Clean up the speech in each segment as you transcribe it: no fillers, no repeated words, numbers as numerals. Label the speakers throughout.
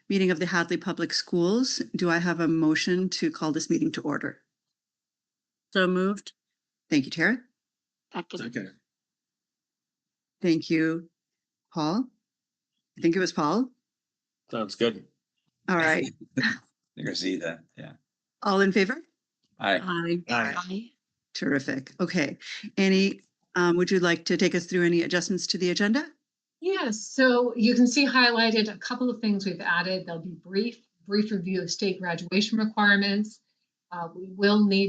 Speaker 1: meeting of the Hadley Public Schools. Do I have a motion to call this meeting to order?
Speaker 2: So moved.
Speaker 1: Thank you, Tara.
Speaker 3: Second.
Speaker 1: Thank you, Paul. I think it was Paul.
Speaker 3: Sounds good.
Speaker 1: All right.
Speaker 4: You can see that, yeah.
Speaker 1: All in favor?
Speaker 4: Aye.
Speaker 2: Aye.
Speaker 1: Terrific. Okay. Annie, would you like to take us through any adjustments to the agenda?
Speaker 5: Yes, so you can see highlighted a couple of things we've added. They'll be brief review of state graduation requirements.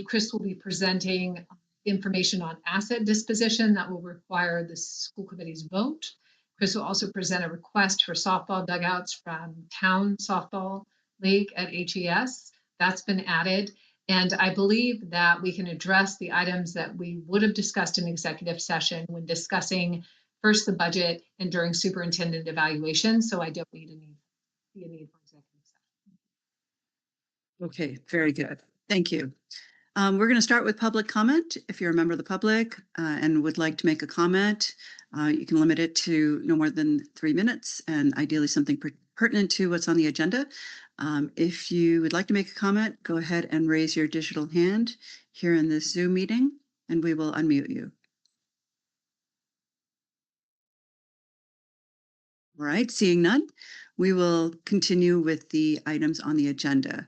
Speaker 5: Chris will be presenting information on asset disposition that will require the school committee's vote. Chris will also present a request for softball dugouts from Town Softball League at HES. That's been added. And I believe that we can address the items that we would have discussed in executive session when discussing first the budget and during superintendent evaluation. So I don't need a need for executive session.
Speaker 1: Okay, very good. Thank you. We're going to start with public comment. If you're a member of the public and would like to make a comment, you can limit it to no more than 3 minutes and ideally something pertinent to what's on the agenda. If you would like to make a comment, go ahead and raise your digital hand here in this Zoom meeting and we will unmute you. All right, seeing none, we will continue with the items on the agenda.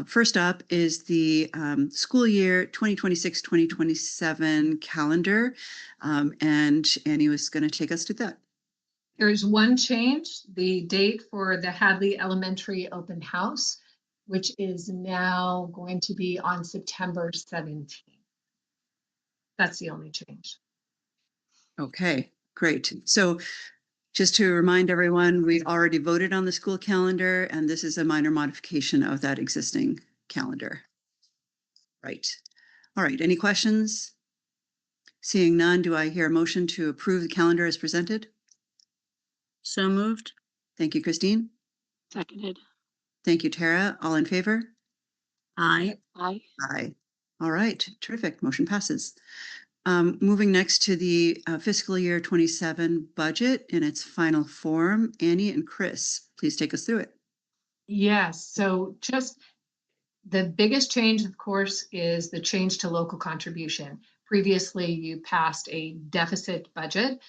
Speaker 1: First up is the school year 2026-2027 calendar, and Annie was going to take us through that.
Speaker 5: There's one change, the date for the Hadley Elementary Open House, which is now going to be on September 17th. That's the only change.
Speaker 1: Okay, great. So just to remind everyone, we already voted on the school calendar, and this is a minor modification of that existing calendar. Right. All right, any questions? Seeing none, do I hear a motion to approve the calendar as presented?
Speaker 2: So moved.
Speaker 1: Thank you, Christine.
Speaker 2: Seconded.
Speaker 1: Thank you, Tara. All in favor?
Speaker 2: Aye.
Speaker 1: Aye. All right, terrific. Motion passes. Moving next to the fiscal year 27 budget in its final form. Annie and Chris, please take us through it.
Speaker 5: Yes, so just the biggest change, of course, is the change to local contribution. Previously, you passed a deficit budget,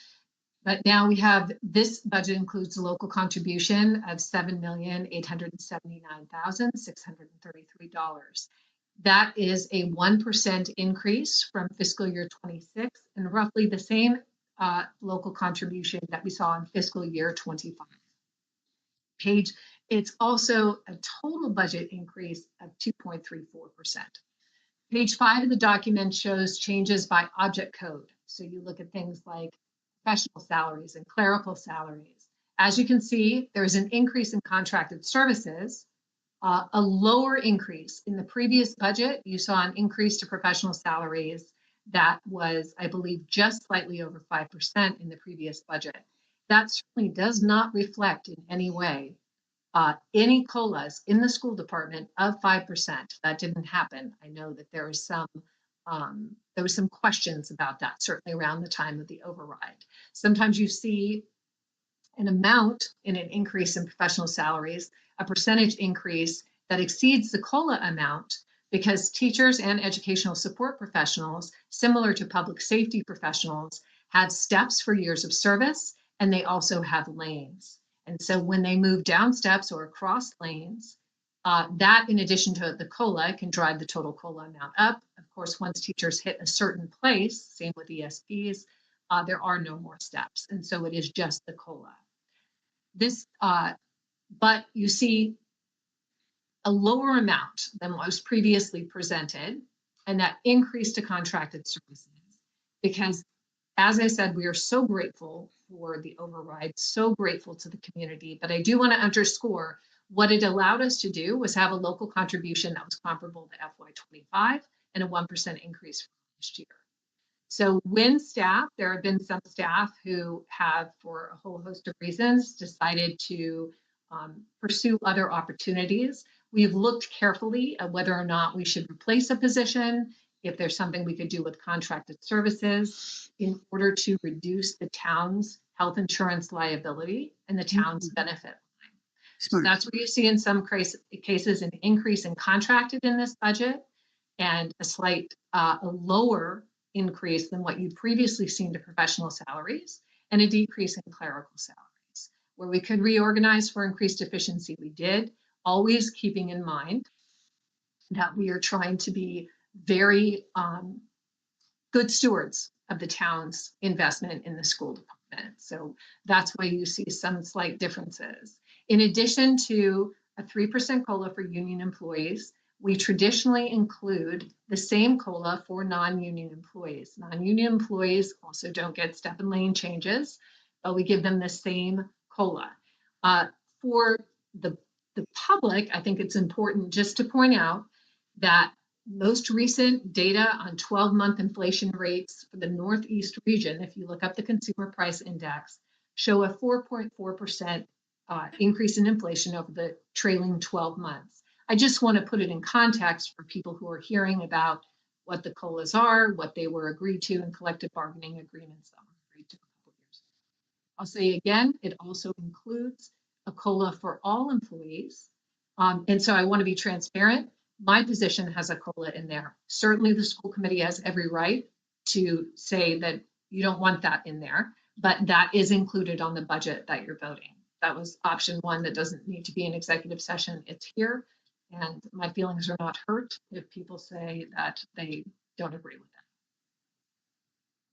Speaker 5: but now we have this budget includes a local contribution of $7,879,633. That is a 1% increase from fiscal year 26 and roughly the same local contribution that we saw in fiscal year 25. It's also a total budget increase of 2.34%. Page 5 of the document shows changes by object code. So you look at things like professional salaries and clerical salaries. As you can see, there's an increase in contracted services, a lower increase. In the previous budget, you saw an increase to professional salaries that was, I believe, just slightly over 5% in the previous budget. That certainly does not reflect in any way any COLAs in the school department of 5%. That didn't happen. I know that there was some questions about that, certainly around the time of the override. Sometimes you see an amount in an increase in professional salaries, a percentage increase that exceeds the COLA amount because teachers and educational support professionals, similar to public safety professionals, have steps for years of service, and they also have lanes. And so when they move down steps or across lanes, that in addition to the COLA can drive the total COLA amount up. Of course, once teachers hit a certain place, same with ESPs, there are no more steps. And so it is just the COLA. But you see a lower amount than what was previously presented, and that increase to contracted services. Because as I said, we are so grateful for the override, so grateful to the community, but I do want to underscore what it allowed us to do was have a local contribution that was comparable to FY25 and a 1% increase from last year. So when there have been some staff who have, for a whole host of reasons, decided to pursue other opportunities. We've looked carefully at whether or not we should replace a position, if there's something we could do with contracted services in order to reduce the town's health insurance liability and the town's benefit line.
Speaker 1: Smart.
Speaker 5: That's where you see in some cases an increase in contracted in this budget and a slight, a lower increase than what you'd previously seen to professional salaries and a decrease in clerical salaries. Where we could reorganize for increased efficiency, we did, always keeping in mind that we are trying to be very good stewards of the town's investment in the school department. So that's why you see some slight differences. In addition to a 3% COLA for union employees, we traditionally include the same COLA for non-union employees. Non-union employees also don't get step and lane changes, but we give them the same COLA. For the public, I think it's important just to point out that most recent data on 12-month inflation rates for the Northeast region, if you look up the Consumer Price Index, show a 4.4% increase in inflation over the trailing 12 months. I just want to put it in context for people who are hearing about what the COLAs are, what they were agreed to in collective bargaining agreements that were agreed to a couple years ago. I'll say again, it also includes a COLA for all employees. And so I want to be transparent. My position has a COLA in there. Certainly the school committee has every right to say that you don't want that in there, but that is included on the budget that you're voting. That was option one that doesn't need to be an executive session. It's here. And my feelings are not hurt if people say that they don't agree with that.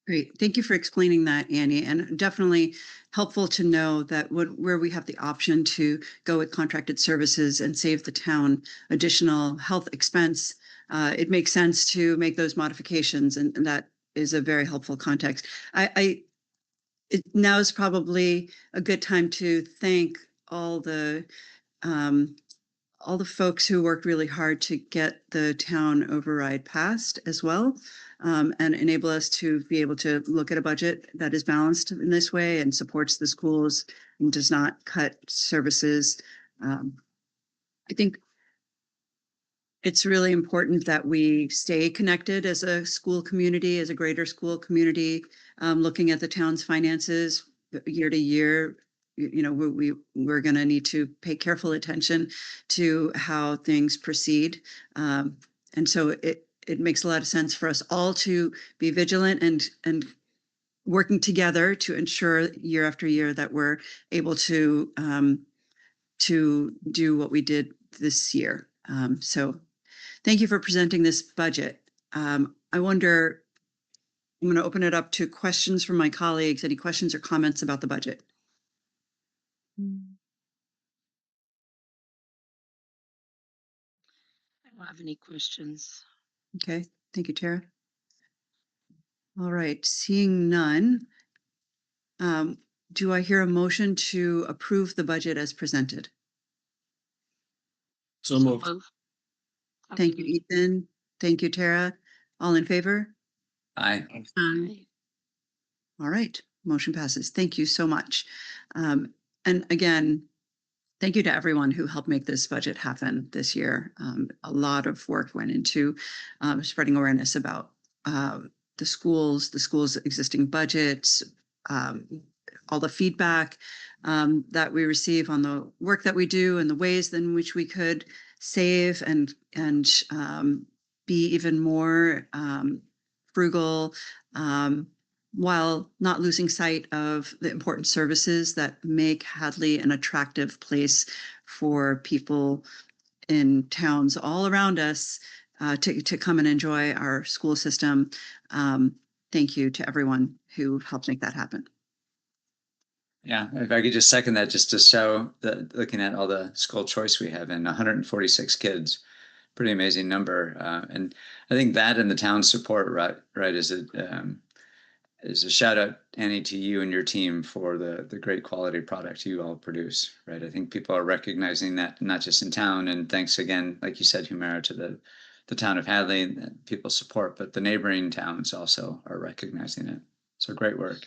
Speaker 1: Great. Thank you for explaining that, Annie. And definitely helpful to know that where we have the option to go with contracted services and save the town additional health expense, it makes sense to make those modifications. And that is a very helpful context. Now is probably a good time to thank all the folks who worked really hard to get the town override passed as well, and enable us to be able to look at a budget that is balanced in this way and supports the schools and does not cut services. I think it's really important that we stay connected as a school community, as a greater school community, looking at the town's finances year to year. You know, we're going to need to pay careful attention to how things proceed. And so it makes a lot of sense for us all to be vigilant and working together to ensure year after year that we're able to do what we did this year. So thank you for presenting this budget. I wonder, I'm going to open it up to questions from my colleagues. Any questions or comments about the budget?
Speaker 2: I don't have any questions.
Speaker 1: Okay, thank you, Tara. All right, seeing none, do I hear a motion to approve the budget as presented?
Speaker 3: So moved.
Speaker 1: Thank you, Ethan. Thank you, Tara. All in favor?
Speaker 4: Aye.
Speaker 2: Aye.
Speaker 1: All right, motion passes. Thank you so much. And again, thank you to everyone who helped make this budget happen this year. A lot of work went into spreading awareness about the schools' existing budgets, all the feedback that we receive on the work that we do and the ways in which we could save and be even more frugal, while not losing sight of the important services that make Hadley an attractive place for people in towns all around us to come and enjoy our school system. Thank you to everyone who helped make that happen.
Speaker 4: Yeah, if I could just second that, just to show that looking at all the school choice we have in 146 kids, pretty amazing number. And I think that and the town support, right, is a shout out, Annie, to you and your team for the great quality product you all produce, right? I think people are recognizing that, not just in town, and thanks again, like you said, Humira, to the town of Hadley and people support, but the neighboring towns also are recognizing it. So great work.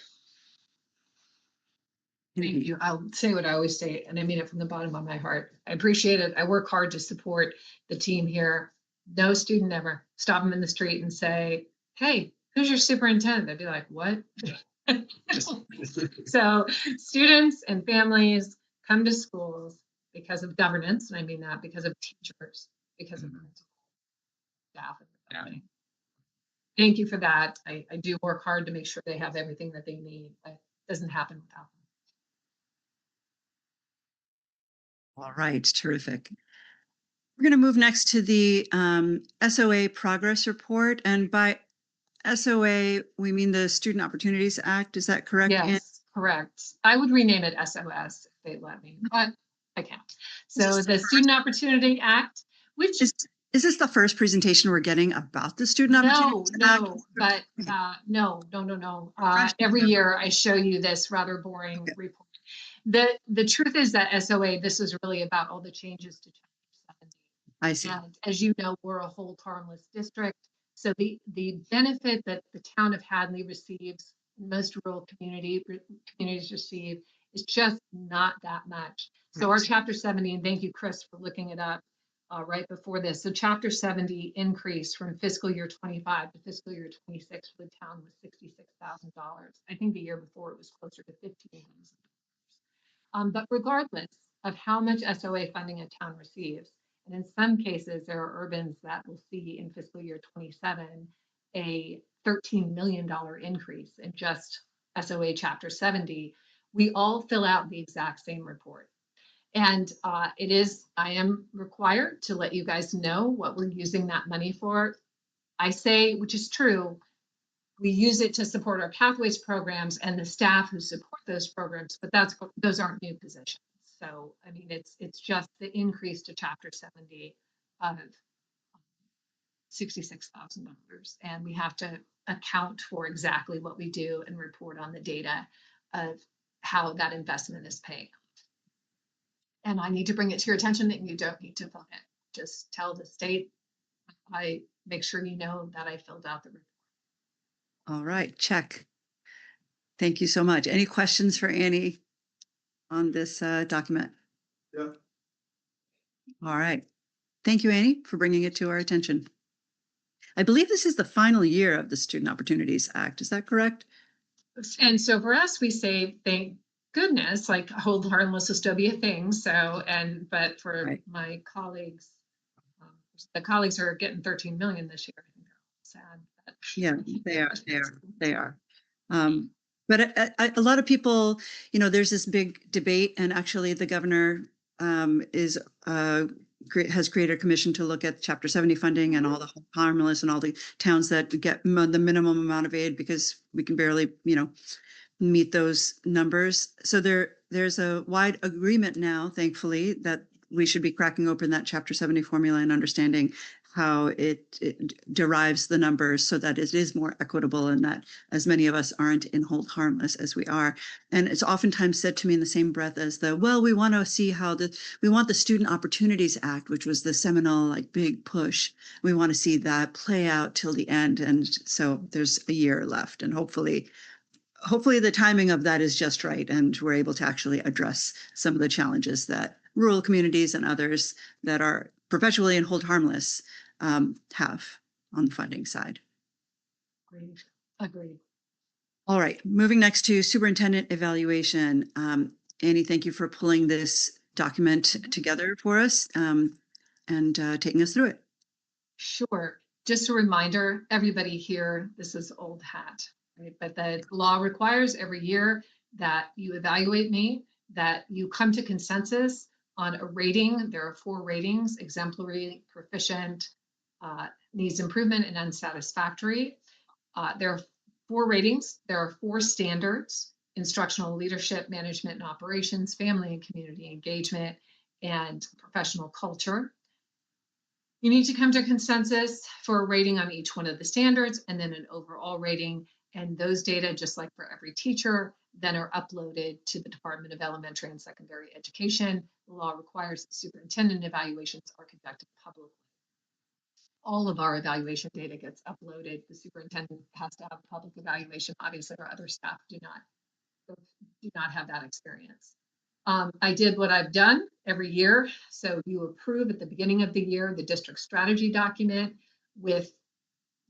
Speaker 5: Thank you. I'll say what I always say, and I mean it from the bottom of my heart. I appreciate it. I work hard to support the team here. No student ever stop them in the street and say, hey, who's your superintendent? They'd be like, what? So students and families come to schools because of governance, and I mean that because of teachers, because of
Speaker 4: Mhm.
Speaker 5: principals, staff. And the
Speaker 4: Yeah.
Speaker 5: building. Thank you for that. I do work hard to make sure they have everything that they need, but it doesn't happen without them.
Speaker 1: All right, terrific. We're going to move next to the SOA progress report. And by SOA, we mean the Student Opportunities Act. Is that correct? Ann?
Speaker 5: Yes, correct. I would rename it SOS if they let me, but I can't. So the Student Opportunity Act, which
Speaker 1: Is this the first presentation we're getting about the Student Opportunities Act?
Speaker 5: no, but no. Every year I show you this rather boring report. The truth is that SOA, this is really about all the changes to Chapter 70.
Speaker 1: I see.
Speaker 5: And as you know, we're a hold harmless district. So the benefit that the town of Hadley receives, most rural communities receive, is just not that much. So our Chapter 70, and thank you, Chris, for looking it up right before this. So Chapter 70 increase from fiscal year 25 to fiscal year 26 for the town was $66,000. I think the year before it was closer to $15,000. But regardless of how much SOA funding a town receives, and in some cases, there are urbans that will see in fiscal year 27 a $13 million increase in just SOA Chapter 70. We all fill out the exact same report. And I am required to let you guys know what we're using that money for. I say, which is true, we use it to support our pathways programs and the staff who support those programs, but those aren't new positions. So, I mean, it's just the increase to Chapter 70 of $66,000. And we have to account for exactly what we do and report on the data of how that investment is paying. And I need to bring it to your attention that you don't need to fund it. Just tell the state, I make sure you know that I filled out the report.
Speaker 1: All right, check. Thank you so much. Any questions for Annie on this document?
Speaker 3: Yeah.
Speaker 1: All right. Thank you, Annie, for bringing it to our attention. I believe this is the final year of the Student Opportunities Act. Is that correct?
Speaker 5: And so for us, we say, thank goodness, like hold harmless will still be a thing. So, but for
Speaker 1: Right.
Speaker 5: my colleagues, the colleagues are getting 13 million this year. I think they're sad. But
Speaker 1: Yeah, they are. But a lot of people, there's this big debate, and actually the governor has created a commission to look at Chapter 70 funding and all the harmless and all the towns that get the minimum amount of aid because we can barely, meet those numbers. So there's a wide agreement now, thankfully, that we should be cracking open that Chapter 70 formula and understanding how it derives the numbers so that it is more equitable and that as many of us aren't in hold harmless as we are. And it's oftentimes said to me in the same breath as we want to see we want the Student Opportunities Act, which was the seminal big push. We want to see that play out till the end. And so there's a year left, and hopefully the timing of that is just right, and we're able to actually address some of the challenges that rural communities and others that are perpetually in hold harmless have on the funding side.
Speaker 5: Agreed.
Speaker 1: All right, moving next to superintendent evaluation. Annie, thank you for pulling this document together for us and taking us through it.
Speaker 5: Sure. Just a reminder, everybody here, this is old hat, right? But the law requires every year that you evaluate me, that you come to consensus on a rating. There are 4 ratings: exemplary, proficient, needs improvement, and unsatisfactory. There are 4 ratings. There are 4 standards: instructional leadership, management and operations, family and community engagement, and professional culture. You need to come to consensus for a rating on each one of the standards and then an overall rating. And those data, just like for every teacher, then are uploaded to the Department of Elementary and Secondary Education. The law requires that superintendent evaluations are conducted publicly. All of our evaluation data gets uploaded. The superintendent has to have a public evaluation. Obviously, our other staff do not have that experience. I did what I've done every year. So you approve at the beginning of the year the district strategy document with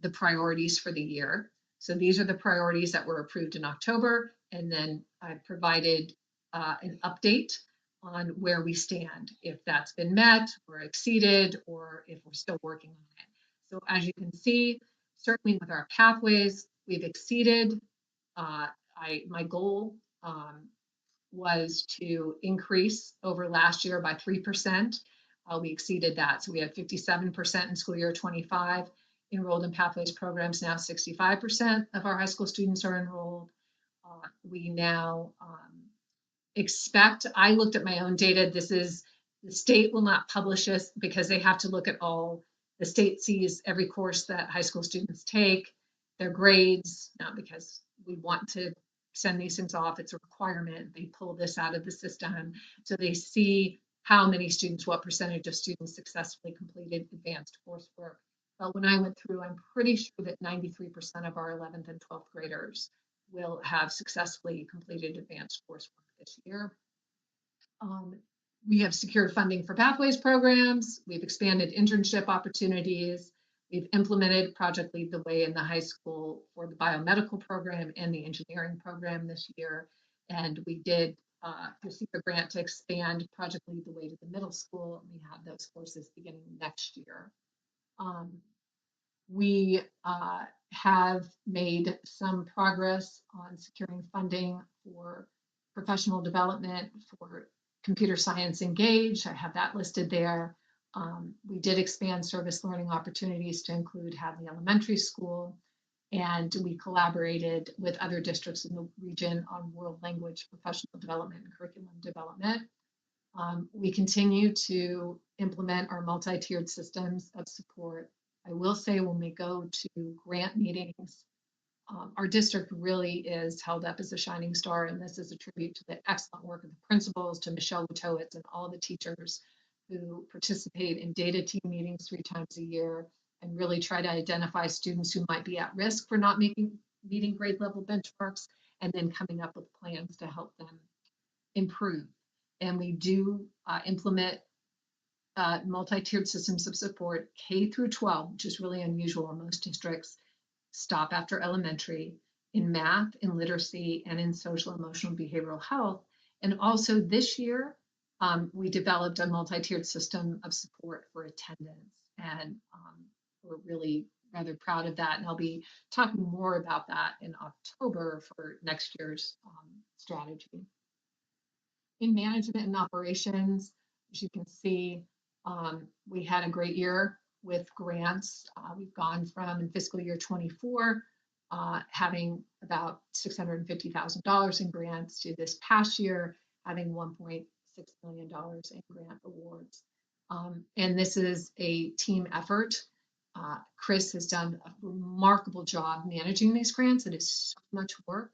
Speaker 5: the priorities for the year. So these are the priorities that were approved in October. And then I provided an update on where we stand, if that's been met or exceeded, or if we're still working on it. So as you can see, certainly with our pathways, we've exceeded. My goal was to increase over last year by 3%. We exceeded that. So we had 57% in school year 25 enrolled in Pathways programs. Now 65% of our high school students are enrolled. We now expect, I looked at my own data. This is, the state will not publish this because they have to look at all, the state sees every course that high school students take, their grades, not because we want to send these things off, it's a requirement. They pull this out of the system. So they see how many students, what percentage of students successfully completed advanced coursework. But when I went through, I'm pretty sure that 93% of our 11th and 12th graders will have successfully completed advanced coursework this year. We have secured funding for Pathways programs. We've expanded internship opportunities. We've implemented Project Lead the Way in the high school for the biomedical program and the engineering program this year. And we did receive a grant to expand Project Lead the Way to the middle school. And we have those courses beginning next year. We have made some progress on securing funding for professional development for Computer Science Engage. I have that listed there. We did expand service learning opportunities to include Hadley Elementary School, and we collaborated with other districts in the region on world language professional development and curriculum development. We continue to implement our multi-tiered systems of support. I will say when we go to grant meetings, our district really is held up as a shining star, and this is a tribute to the excellent work of the principals, to Michelle Witowitz and all the teachers who participate in data team meetings 3 times a year and really try to identify students who might be at risk for not meeting grade level benchmarks, and then coming up with plans to help them improve. And we do implement multi-tiered systems of support K through 12, which is really unusual in most districts. Stop after elementary, in math, in literacy, and in social, emotional, behavioral health. And also this year, we developed a multi-tiered system of support for attendance. And we're really rather proud of that. And I'll be talking more about that in October for next year's strategy. In management and operations, as you can see, we had a great year with grants. We've gone from, in fiscal year 24, having about $650,000 in grants to this past year, having $1.6 million in grant awards. And this is a team effort. Chris has done a remarkable job managing these grants. It is so much work.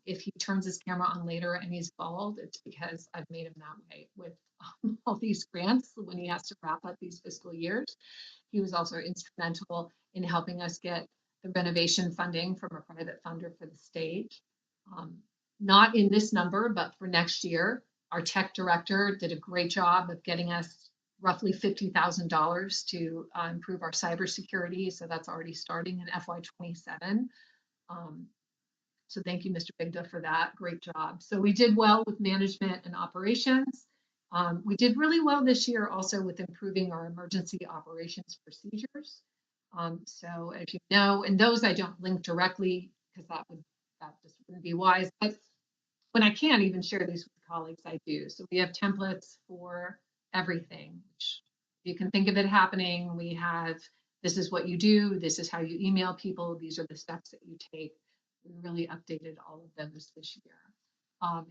Speaker 5: If he turns his camera on later and he's bald, it's because I've made him that way with all these grants when he has to wrap up these fiscal years. He was also instrumental in helping us get the renovation funding from a private funder for the stage. Not in this number, but for next year, our tech director did a great job of getting us roughly $50,000 to improve our cybersecurity. So that's already starting in FY27. So thank you, Mr. Bigda, for that. Great job. So we did well with management and operations. We did really well this year also with improving our emergency operations procedures. So as you know, and those I don't link directly because that just wouldn't be wise. But when I can even share these with colleagues, I do. So we have templates for everything. Which you can think of it happening. We have, this is what you do. This is how you email people. These are the steps that you take. We really updated all of those this year.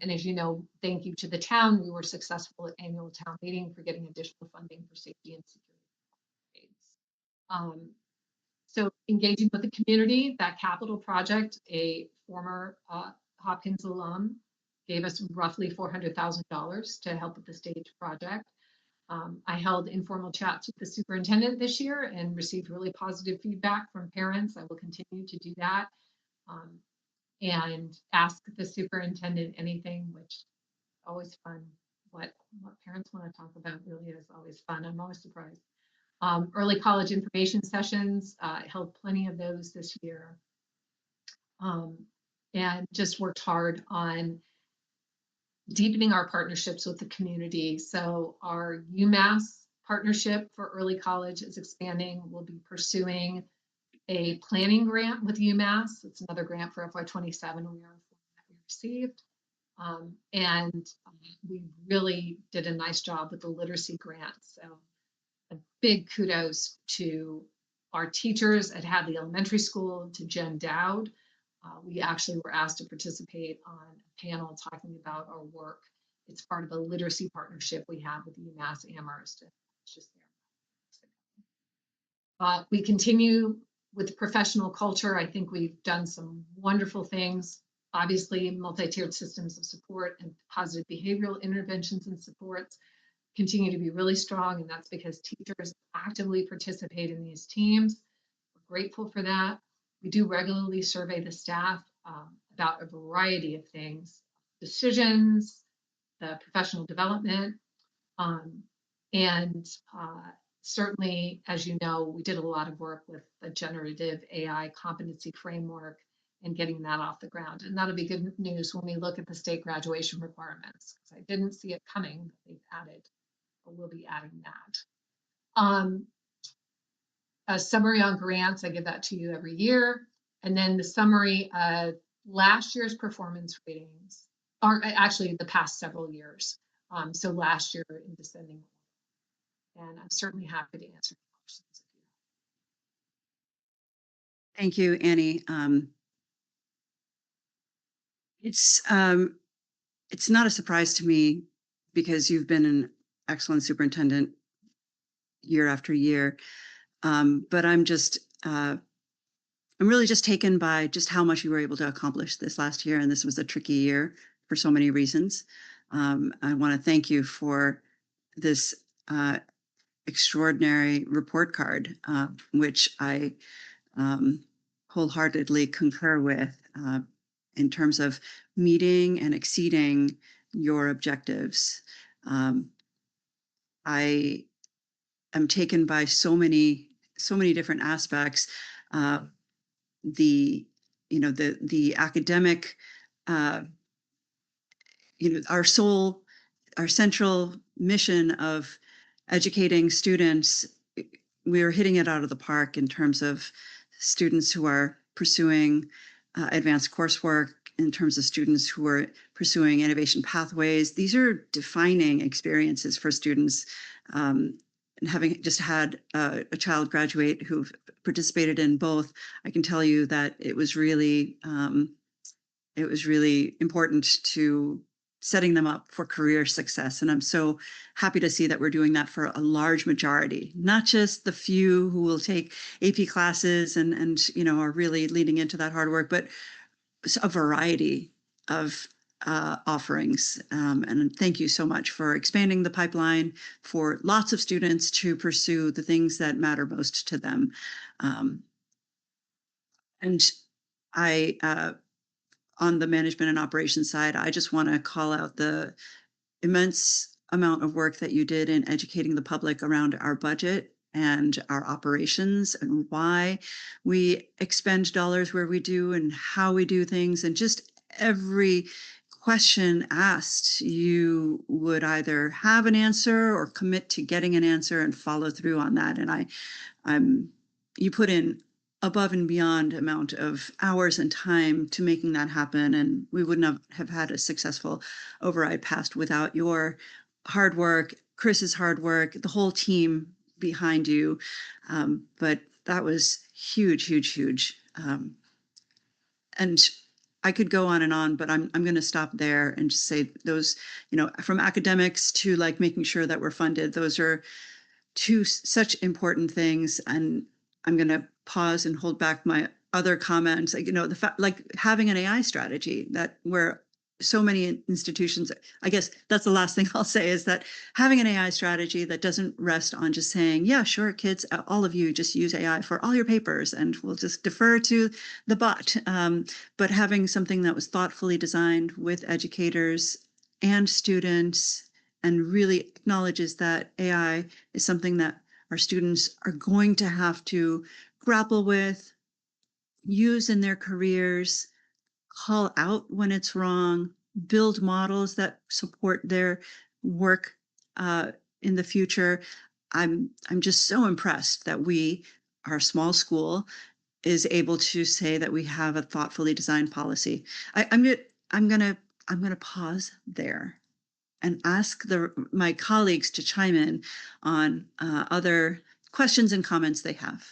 Speaker 5: And as you know, thank you to the town. We were successful at annual town meeting for getting additional funding for safety and security upgrades. So engaging with the community, that capital project, a former Hopkins alum gave us roughly $400,000 to help with the stage project. I held informal chats with the superintendent this year and received really positive feedback from parents. I will continue to do that. And ask the superintendent anything, which is always fun. What parents want to talk about really is always fun. I'm always surprised. Early college information sessions, held plenty of those this year. And just worked hard on deepening our partnerships with the community. So our UMass partnership for early college is expanding. We'll be pursuing a planning grant with UMass. It's another grant for FY27 we received. And we really did a nice job with the literacy grant. So a big kudos to our teachers at Hadley Elementary School, to Jen Dowd. We actually were asked to participate on a panel talking about our work. It's part of a literacy partnership we have with UMass Amherst. It's just there. We continue with professional culture. I think we've done some wonderful things. Obviously, multi-tiered systems of support and positive behavioral interventions and supports continue to be really strong, and that's because teachers actively participate in these teams. We're grateful for that. We do regularly survey the staff about a variety of things, decisions, the professional development, and certainly, as you know, we did a lot of work with the generative AI competency framework and getting that off the ground. And that'll be good news when we look at the state graduation requirements, because I didn't see it coming, but they've added, or we'll be adding that. A summary on grants, I give that to you every year. And then the summary of last year's performance ratings, or actually the past several years. So last year in descending order. And I'm certainly happy to answer questions.
Speaker 1: Thank you, Annie. It's not a surprise to me because you've been an excellent superintendent year after year. But I'm really just taken by just how much you were able to accomplish this last year. And this was a tricky year for so many reasons. I want to thank you for this extraordinary report card, which I wholeheartedly concur with in terms of meeting and exceeding your objectives. I am taken by so many different aspects. The academic, our central mission of educating students, we are hitting it out of the park in terms of students who are pursuing advanced coursework, in terms of students who are pursuing innovation pathways. These are defining experiences for students. And having just had a child graduate who participated in both, I can tell you that it was really important to setting them up for career success. And I'm so happy to see that we're doing that for a large majority, not just the few who will take AP classes and are really leaning into that hard work, but a variety of offerings. And thank you so much for expanding the pipeline for lots of students to pursue the things that matter most to them. And I, on the management and operations side, I just want to call out the immense amount of work that you did in educating the public around our budget and our operations and why we expend dollars where we do and how we do things. And just every question asked, you would either have an answer or commit to getting an answer and follow through on that. And you put in above and beyond amount of hours and time to making that happen. And we wouldn't have had a successful override passed without your hard work, Chris's hard work, the whole team behind you. But that was huge. And I could go on and on, but I'm going to stop there and just say those, from academics to like making sure that we're funded, those are two such important things. And I'm going to pause and hold back my other comments. The fact, like having an AI strategy that where so many institutions, I guess that's the last thing I'll say, is that having an AI strategy that doesn't rest on just saying, yeah, sure, kids, all of you just use AI for all your papers and we'll just defer to the bot. But having something that was thoughtfully designed with educators and students and really acknowledges that AI is something that our students are going to have to grapple with, use in their careers, call out when it's wrong, build models that support their work in the future. I'm just so impressed that our small school, is able to say that we have a thoughtfully designed policy. I'm gonna pause there and ask my colleagues to chime in on other questions and comments they have.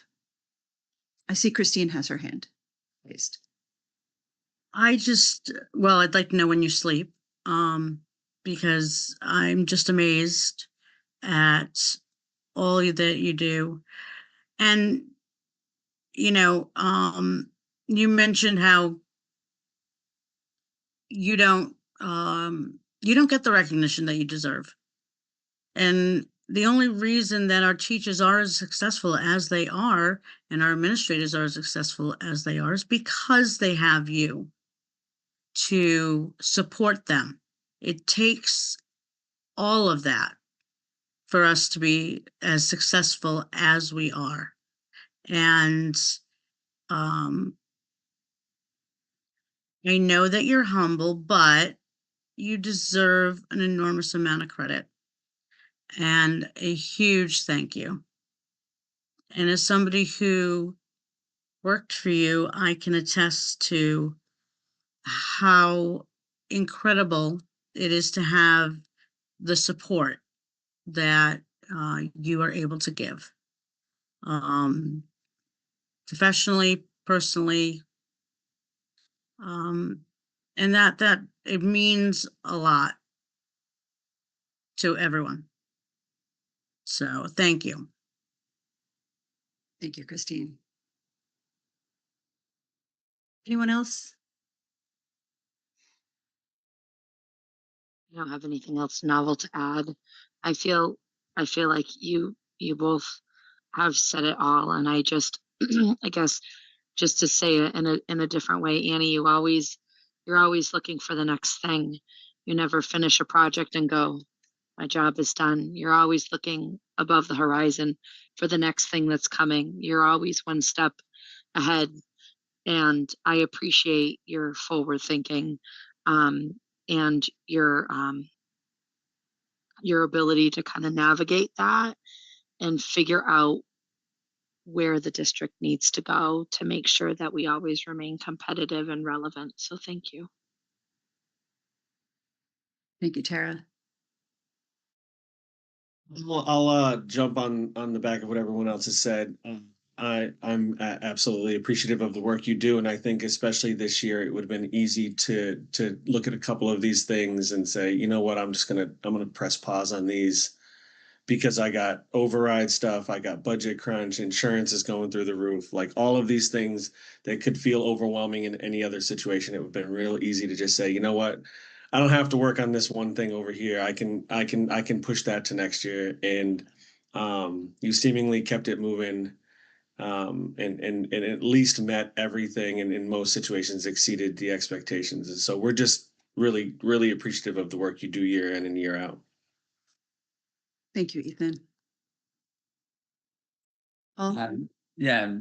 Speaker 1: I see Christine has her hand raised.
Speaker 6: Well, I'd like to know when you sleep, because I'm just amazed at all that you do. And, you mentioned how you don't get the recognition that you deserve. And the only reason that our teachers are as successful as they are and our administrators are as successful as they are is because they have you to support them. It takes all of that for us to be as successful as we are. And I know that you're humble, but you deserve an enormous amount of credit and a huge thank you. And as somebody who worked for you, I can attest to how incredible it is to have the support that you are able to give. Professionally, personally, and that it means a lot to everyone. So thank you.
Speaker 1: Thank you, Christine. Anyone else?
Speaker 2: I don't have anything else novel to add. I feel like you both have said it all, and I just I guess just to say it in a different way, Annie, you're always looking for the next thing. You never finish a project and go, my job is done. You're always looking above the horizon for the next thing that's coming. You're always one step ahead, and I appreciate your forward thinking, and your ability to kind of navigate that and figure out where the district needs to go to make sure that we always remain competitive and relevant. So thank you.
Speaker 1: Thank you, Tara.
Speaker 3: Well, I'll jump on the back of what everyone else has said. I'm absolutely appreciative of the work you do, and I think especially this year it would have been easy to look at a couple of these things and say, you know what, I'm gonna press pause on these because I got override stuff, I got budget crunch, insurance is going through the roof, like all of these things that could feel overwhelming in any other situation. It would have been real easy to just say, you know what, I don't have to work on this one thing over here. I can push that to next year. And you seemingly kept it moving, and at least met everything, and in most situations exceeded the expectations. And so we're just really, really appreciative of the work you do year in and year out.
Speaker 1: Thank you, Ethan. Paul?
Speaker 4: Yeah,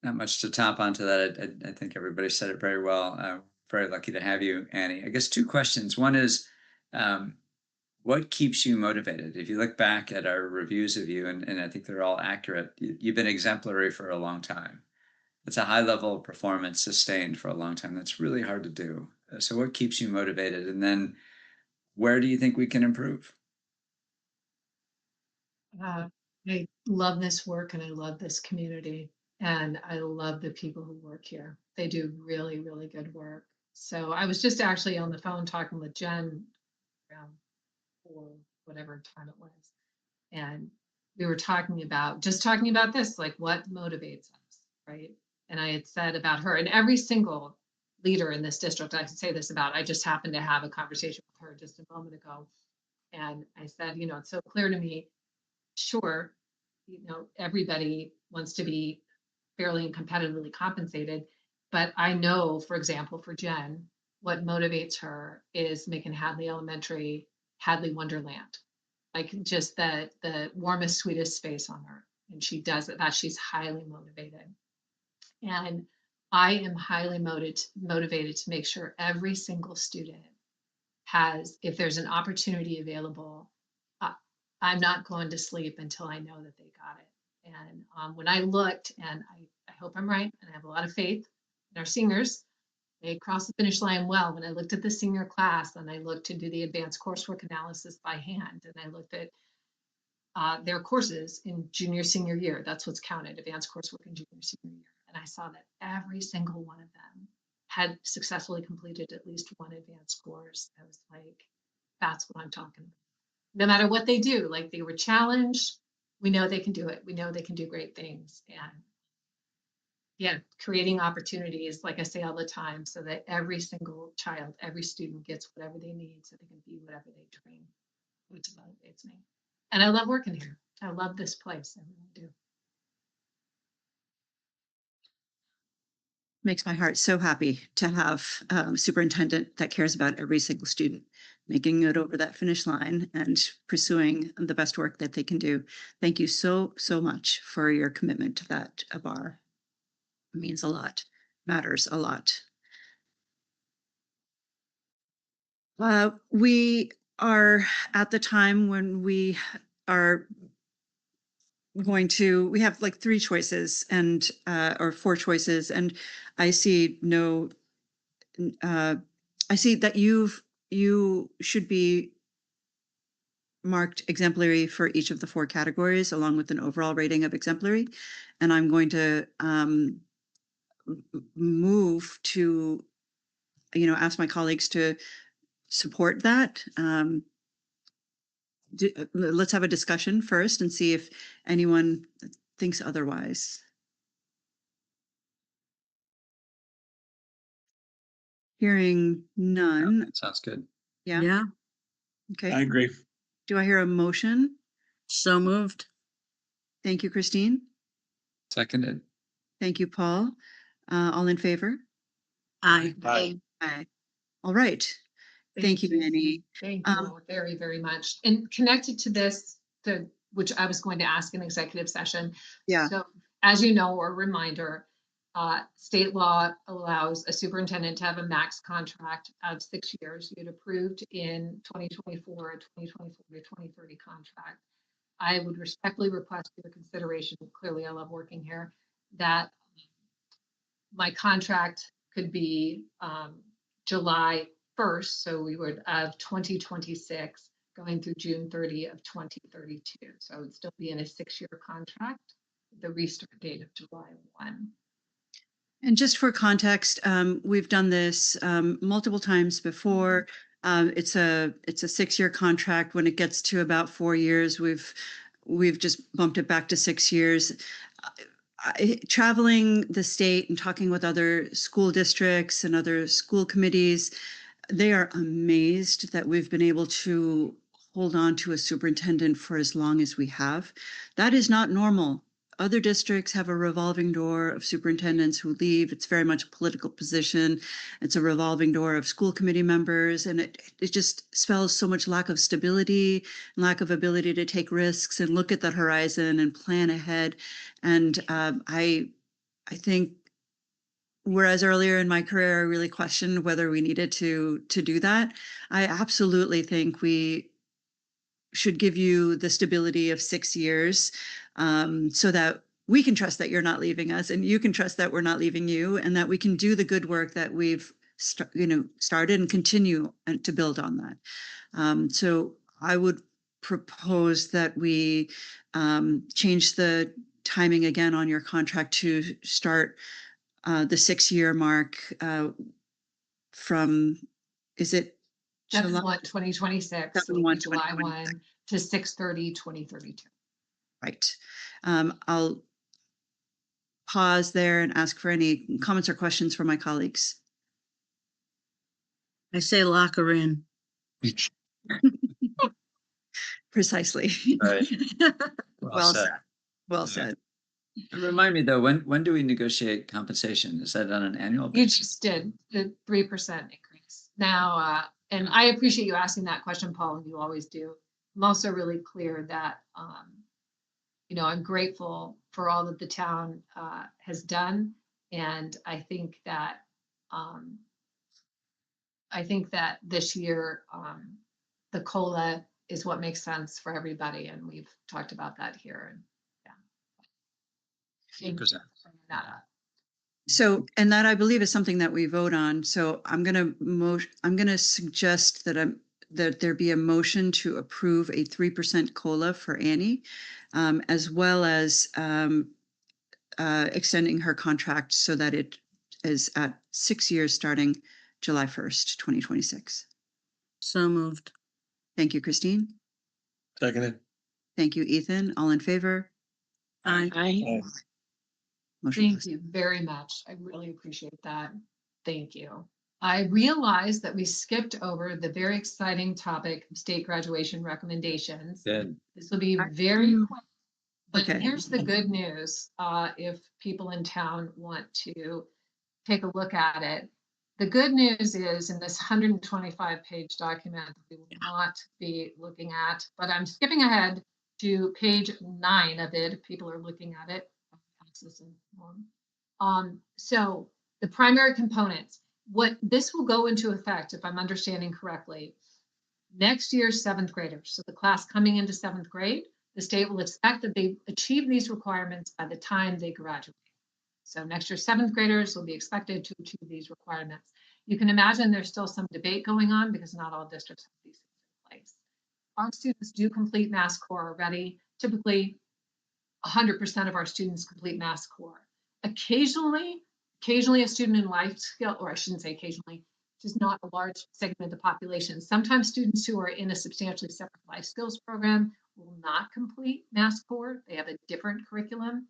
Speaker 4: not much to top onto that. I think everybody said it very well. Very lucky to have you, Annie. I guess two questions. One is, what keeps you motivated? If you look back at our reviews of you, and I think they're all accurate, you've been exemplary for a long time. It's a high level of performance sustained for a long time. That's really hard to do. So what keeps you motivated? And then where do you think we can improve?
Speaker 5: I love this work and I love this community and I love the people who work here. They do really, really good work. So I was just actually on the phone talking with Jen around for whatever time it was. And we were talking about this, like what motivates us, right? And I had said about her and every single leader in this district, I could say this about, I just happened to have a conversation with her just a moment ago. And I said, it's so clear to me, sure, everybody wants to be fairly and competitively compensated. But I know, for example, for Jen, what motivates her is making Hadley Elementary Hadley Wonderland, like just the warmest, sweetest space on earth. And she does it. That she's highly motivated. And I am highly motivated to make sure every single student if there's an opportunity available, I'm not going to sleep until I know that they got it. And when I looked, and I hope I'm right, and I have a lot of faith in our seniors, they crossed the finish line well. When I looked at the senior class, and I looked to do the advanced coursework analysis by hand, and I looked at their courses in junior, senior year, that's what's counted, advanced coursework in junior, senior year. And I saw that every single one of them had successfully completed at least one advanced course. I was like, that's what I'm talking about. No matter what they do, like they were challenged, we know they can do it. We know they can do great things. And yeah, creating opportunities, like I say all the time, so that every single child, every student gets whatever they need so they can be whatever they dream, which motivates me. And I love working here. I love this place. I really do.
Speaker 1: Makes my heart so happy to have a superintendent that cares about every single student, making it over that finish line and pursuing the best work that they can do. Thank you so, so much for your commitment to that, Abar. It means a lot, matters a lot. We are at the time when we are we have like three choices and or four choices, and I see no I see that you should be marked exemplary for each of the four categories along with an overall rating of exemplary, and I'm going to move to ask my colleagues to support that. Let's have a discussion first and see if anyone thinks otherwise. Hearing none.
Speaker 4: That sounds good.
Speaker 1: Yeah.
Speaker 6: Yeah,
Speaker 1: Okay.
Speaker 3: I agree.
Speaker 1: Do I hear a motion?
Speaker 6: so moved.
Speaker 1: Thank you, Christine.
Speaker 4: Seconded.
Speaker 1: Thank you, Paul. All in favor?
Speaker 6: Aye.
Speaker 3: Aye.
Speaker 1: Aye. All right. Thank you, Annie.
Speaker 5: Thank you all very, very much. And connected to this, which I was going to ask in executive session.
Speaker 1: Yeah.
Speaker 5: So as you know, or reminder, state law allows a superintendent to have a max contract of 6 years. You had approved in 2024, 2024 to 2030 contract. I would respectfully request your consideration. Clearly, I love working here, that my contract could be July 1st. So we would have 2026 going through June 30 of 2032. So it would still be in a 6-year contract, the restart date of July 1.
Speaker 1: And just for context, we've done this multiple times before. It's a 6-year contract. When it gets to about 4 years, we've just bumped it back to 6 years. Traveling the state and talking with other school districts and other school committees, they are amazed that we've been able to hold on to a superintendent for as long as we have. That is not normal. Other districts have a revolving door of superintendents who leave. It's very much a political position. It's a revolving door of school committee members, and it just spells so much lack of stability, lack of ability to take risks and look at the horizon and plan ahead. And I think, whereas earlier in my career I really questioned whether we needed to do that, I absolutely think we should give you the stability of 6 years, so that we can trust that you're not leaving us and you can trust that we're not leaving you, and that we can do the good work that we've started and continue to build on that. So I would propose that we change the timing again on your contract to start the 6-year mark from, is it
Speaker 5: 7/1, 2026, so
Speaker 1: 7/1,
Speaker 5: July
Speaker 1: 2026.
Speaker 5: 1 to 6/30, 2032.
Speaker 1: Right. I'll pause there and ask for any comments or questions from my colleagues.
Speaker 6: I say lock her in.
Speaker 1: Precisely.
Speaker 4: Right.
Speaker 1: Well said. Well
Speaker 4: Yeah.
Speaker 1: said.
Speaker 4: Remind me though, when do we negotiate compensation? Is that on an annual
Speaker 5: You
Speaker 4: basis?
Speaker 5: just did the 3% increase. Now, and I appreciate you asking that question, Paul, and you always do. I'm also really clear that, I'm grateful for all that the town has done. And I think that I think that this year, the COLA is what makes sense for everybody, and we've talked about that here. And yeah. Thank you for bringing that up.
Speaker 1: So, and that I believe is something that we vote on. So I'm gonna suggest that there be a motion to approve a 3% COLA for Annie, as well as extending her contract so that it is at 6 years starting July 1st, 2026.
Speaker 6: So moved.
Speaker 1: Thank you, Christine.
Speaker 3: Seconded.
Speaker 1: Thank you, Ethan. All in favor?
Speaker 6: Aye.
Speaker 2: I,
Speaker 1: Motion
Speaker 5: Thank
Speaker 1: passes.
Speaker 5: you very much. I really appreciate that. Thank you. I realized that we skipped over the very exciting topic of state graduation recommendations.
Speaker 4: Good.
Speaker 5: This will be very quick. But
Speaker 1: Okay.
Speaker 5: here's the good news, if people in town want to take a look at it. The good news is in this 125-page document that we will not be looking at, but I'm skipping ahead to page 9 of it, if people are looking at it. So the primary components, what this will go into effect, if I'm understanding correctly, next year's 7th graders. So the class coming into 7th grade, the state will expect that they achieve these requirements by the time they graduate. So next year's 7th graders will be expected to achieve these requirements. You can imagine there's still some debate going on because not all districts have these things in place. Our students do complete Mass Core already. Typically, 100% of our students complete Mass Core. Occasionally a student in life skill, or I shouldn't say occasionally, which is not a large segment of the population. Sometimes students who are in a substantially separate life skills program will not complete Mass Core. They have a different curriculum,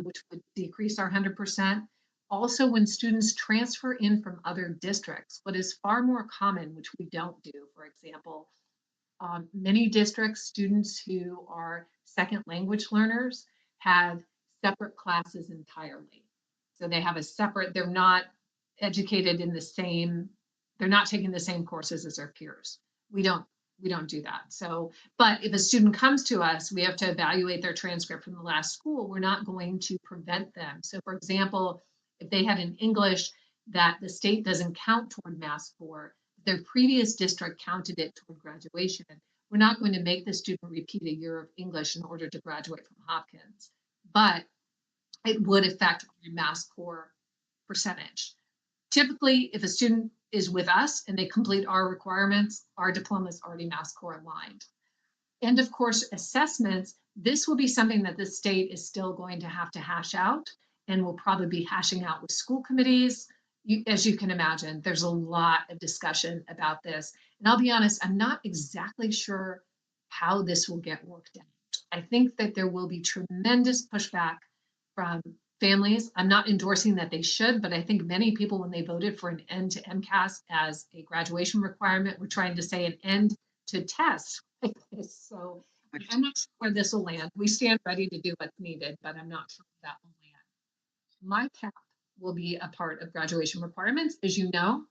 Speaker 5: which would decrease our 100%. Also, when students transfer in from other districts, what is far more common, which we don't do, for example, many districts, students who are second language learners have separate classes entirely. So they have a separate, they're not educated in the same, they're not taking the same courses as their peers. We don't do that. So, but if a student comes to us, we have to evaluate their transcript from the last school. We're not going to prevent them. So for example, if they had an English that the state doesn't count toward Mass Core, their previous district counted it toward graduation, we're not going to make the student repeat a year of English in order to graduate from Hopkins, but it would affect your Mass Core percentage. Typically, if a student is with us and they complete our requirements, our diploma is already Mass Core aligned. And of course, assessments, this will be something that the state is still going to have to hash out and will probably be hashing out with school committees. As you can imagine, there's a lot of discussion about this. And I'll be honest, I'm not exactly sure how this will get worked out. I think that there will be tremendous pushback from families. I'm not endorsing that they should, but I think many people, when they voted for an end to MCAS as a graduation requirement, were trying to say an end to tests like this. So I'm not sure where this will land. We stand ready to do what's needed, but I'm not sure where that will land. My CAP will be a part of graduation requirements. As you know,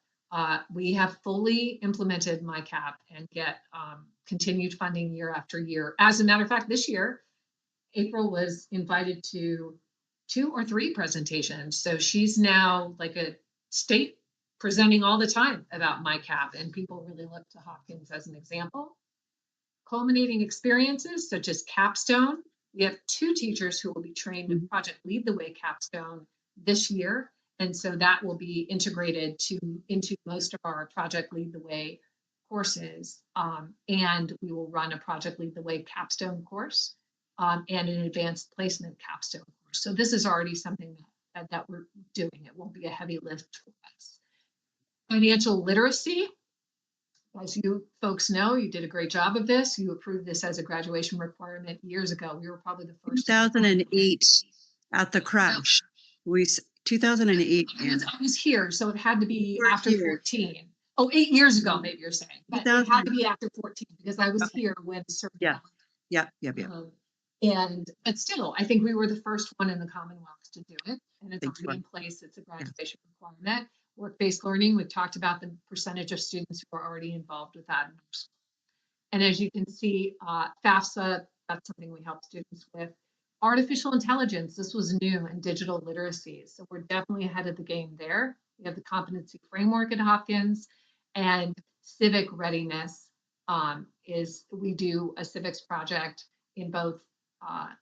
Speaker 5: we have fully implemented my CAP and get continued funding year after year. As a matter of fact, this year, April was invited to 2 or 3 presentations. So she's now like a state presenting all the time about my CAP, and people really look to Hopkins as an example. Culminating experiences such as Capstone. We have 2 teachers who will be trained in Project Lead the Way Capstone this year. And so that will be integrated into most of our Project Lead the Way courses. And we will run a Project Lead the Way Capstone course and an advanced placement capstone course. So this is already something that we're doing. It won't be a heavy lift for us. Financial literacy. As you folks know, you did a great job of this. You approved this as a graduation requirement years ago. We were probably the first.
Speaker 1: 2008 at the crash. 2008.
Speaker 5: I was here, so it had to be
Speaker 1: You were
Speaker 5: after
Speaker 1: here.
Speaker 5: 14. Oh, 8 years ago, maybe you're saying. But it had to be after 14 because I was here when certain.
Speaker 1: Yeah.
Speaker 5: But still, I think we were the first one in the Commonwealth to do it, and it's
Speaker 1: Thanks,
Speaker 5: already in place. It's a graduation requirement. Work-based learning, we've talked about the percentage of students who are already involved with that. And as you can see, FAFSA, that's something we help students with. Artificial intelligence, this was new, and digital literacy. So we're definitely ahead of the game there. We have the competency framework at Hopkins, And civic readiness is we do a civics project in both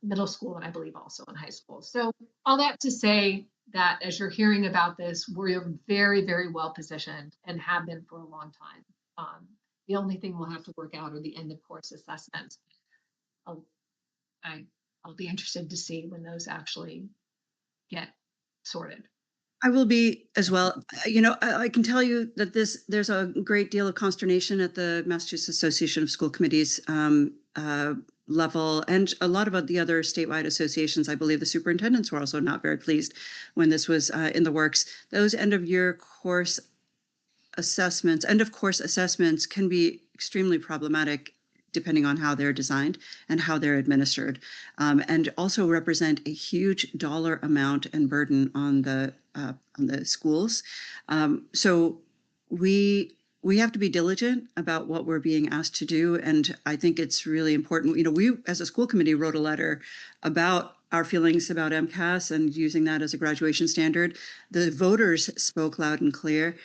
Speaker 5: middle school and I believe also in high school. So all that to say that as you're hearing about this, we're very, very well positioned and have been for a long time. The only thing we'll have to work out are the end of course assessments. I'll be interested to see when those actually get sorted.
Speaker 1: I will be as well. I can tell you that there's a great deal of consternation at the Massachusetts Association of School Committees level, and a lot of the other statewide associations. I believe the superintendents were also not very pleased when this was in the works. Those end of course assessments can be extremely problematic depending on how they're designed and how they're administered, and also represent a huge dollar amount and burden on the schools. So we have to be diligent about what we're being asked to do, and I think it's really important. We as a school committee wrote a letter about our feelings about MCAS and using that as a graduation standard. The voters spoke loud and clear.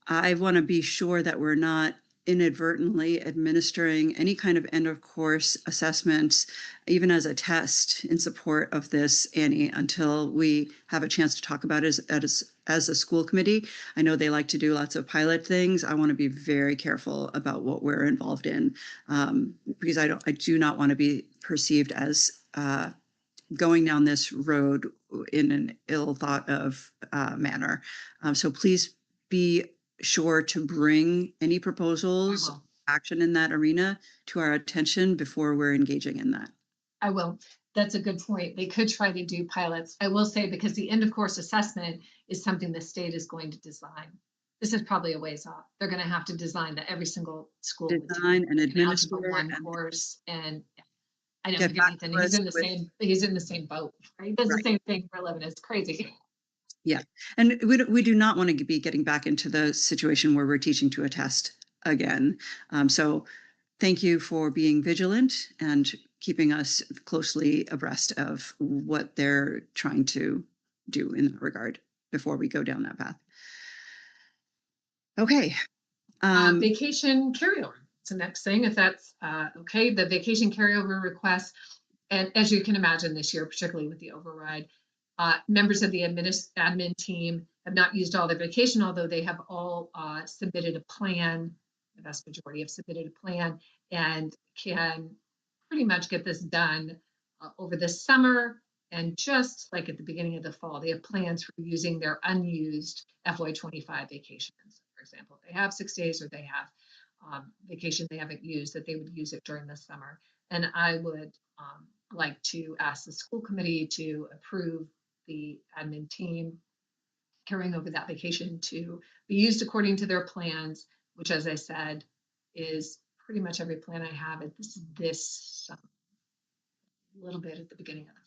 Speaker 1: I want to be sure that we're not inadvertently administering any kind of end of course assessments, even as a test in support of this, Annie, until we have a chance to talk about it as a school committee. I know they like to do lots of pilot things. I want to be very careful about what we're involved in, because I do not want to be perceived as going down this road in an ill thought of manner. So please be sure to bring any proposals, action in that arena to our attention before we're engaging in that.
Speaker 5: I will. That's a good point. They could try to do pilots. I will say, because the end of course assessment is something the state is going to design. This is probably a ways off. They're going to have to design that every single school would do.
Speaker 1: Design and administer
Speaker 5: one
Speaker 1: and
Speaker 5: course. And I know
Speaker 1: get back
Speaker 5: Ethan,
Speaker 1: to
Speaker 5: he's
Speaker 1: us
Speaker 5: in the
Speaker 1: with-
Speaker 5: same, he's in the same boat, right? He does the
Speaker 1: Right.
Speaker 5: same thing for a living. It's crazy.
Speaker 1: Yeah, and we do not want to be getting back into the situation where we're teaching to a test again. So thank you for being vigilant and keeping us closely abreast of what they're trying to do in that regard before we go down that path. Okay.
Speaker 5: Vacation carryover. It's the next thing, if that's okay. The vacation carryover request, and as you can imagine this year, particularly with the override, members of the admin team have not used all their vacation, although they have all submitted a plan. The vast majority have submitted a plan and can pretty much get this done over the summer. And just like at the beginning of the fall, they have plans for using their unused FY25 vacations. For example, if they have 6 days or they have vacation they haven't used, that they would use it during the summer. And I would like to ask the school committee to approve the admin team carrying over that vacation to be used according to their plans, which, as I said, is pretty much every plan I have at this a little bit at the beginning of the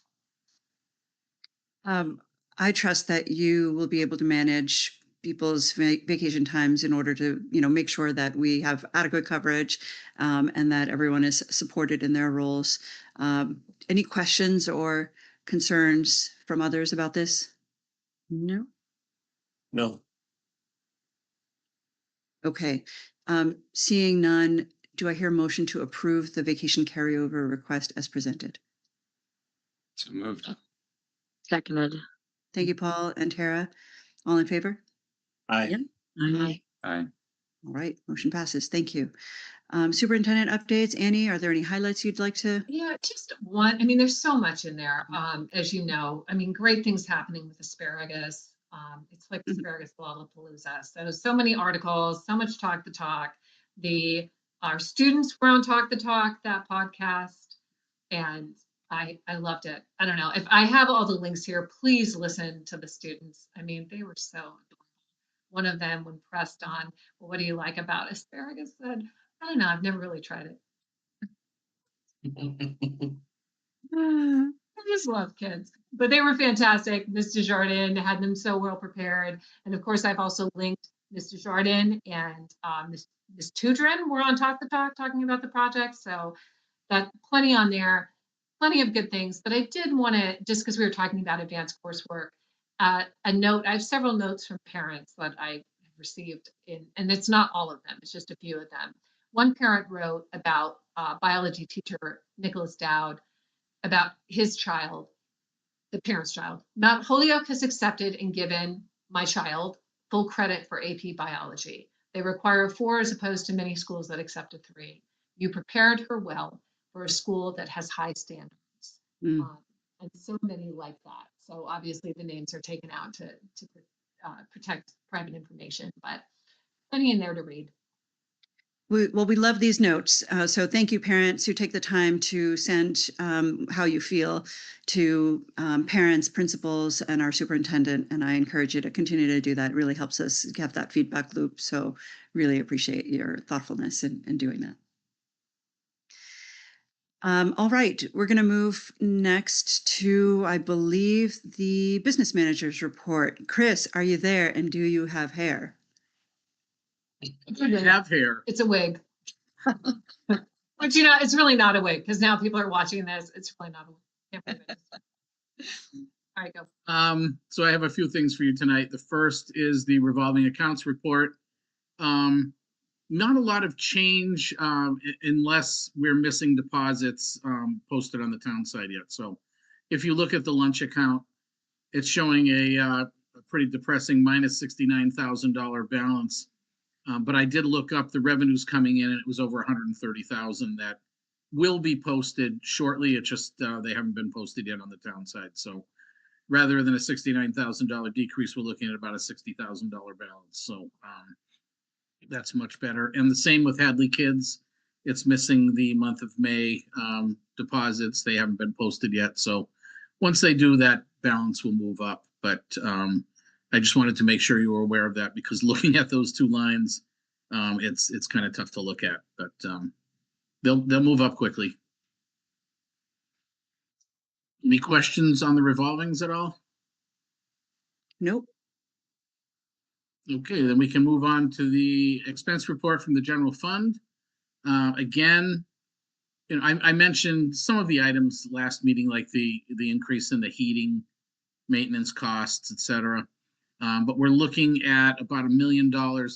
Speaker 5: fall.
Speaker 1: I trust that you will be able to manage people's vacation times in order to, make sure that we have adequate coverage and that everyone is supported in their roles. Any questions or concerns from others about this?
Speaker 6: No.
Speaker 3: No.
Speaker 1: Okay. Seeing none, do I hear a motion to approve the vacation carryover request as presented?
Speaker 4: So moved.
Speaker 2: Seconded.
Speaker 1: Thank you, Paul and Tara. All in favor?
Speaker 3: Aye.
Speaker 6: Yep.
Speaker 2: Aye.
Speaker 4: Aye.
Speaker 1: All right, motion passes. Thank you. Superintendent updates. Annie, are there any highlights you'd like to?
Speaker 5: Yeah, just one. I mean, there's so much in there, as you know. I mean, great things happening with asparagus. It's like
Speaker 1: Mhm.
Speaker 5: asparagus Lollapalooza. So many articles, so much talk the talk. Our students were on Talk the Talk, that podcast, and I loved it. I don't know if I have all the links here. Please listen to the students. I mean, they were so adorable. One of them, when pressed on, well, what do you like about asparagus, said, I don't know, I've never really tried it. I just love kids, but they were fantastic. Ms. Desjardins had them so well prepared. And of course, I've also linked Ms. Desjardins and Ms. Tudrin were on Talk the Talk talking about the project. So that plenty on there, plenty of good things. But I did want to, just because we were talking about advanced coursework, a note, I have several notes from parents that I received and it's not all of them, it's just a few of them. One parent wrote about biology teacher Nicholas Dowd, about his child, the parent's child. Mount Holyoke has accepted and given my child full credit for AP biology. They require a 4 as opposed to many schools that accept a 3. You prepared her well for a school that has high standards.
Speaker 1: Mm.
Speaker 5: And so many like that. So obviously the names are taken out to protect private information, but plenty in there to read.
Speaker 1: We love these notes. So thank you, parents who take the time to send how you feel to parents, principals, and our superintendent. And I encourage you to continue to do that. It really helps us have that feedback loop. So really appreciate your thoughtfulness in doing that. All right, we're going to move next to, I believe, the business manager's report. Chris, are you there? And do you have hair?
Speaker 7: I have hair.
Speaker 5: It's a wig. But you know, it's really not a wig because now people are watching this. It's really not a wig. Can't believe it. All right, go.
Speaker 7: So I have a few things for you tonight. The first is the revolving accounts report. Not a lot of change unless we're missing deposits posted on the town side yet. So if you look at the lunch account, it's showing a pretty depressing minus $69,000 balance. But I did look up the revenues coming in, and it was over 130,000 that will be posted shortly. It just they haven't been posted yet on the town side. So rather than a $69,000 decrease, we're looking at about a $60,000 balance. So that's much better. And the same with Hadley Kids. It's missing the month of May deposits. They haven't been posted yet. So once they do, that balance will move up. But I just wanted to make sure you were aware of that, because looking at those two lines, it's kind of tough to look at. But they'll move up quickly. Any questions on the revolvings at all?
Speaker 1: Nope.
Speaker 7: Okay, then we can move on to the expense report from the general fund. Again, you know, I mentioned some of the items last meeting, like the increase in the heating, maintenance costs, et cetera. But we're looking at about $1 million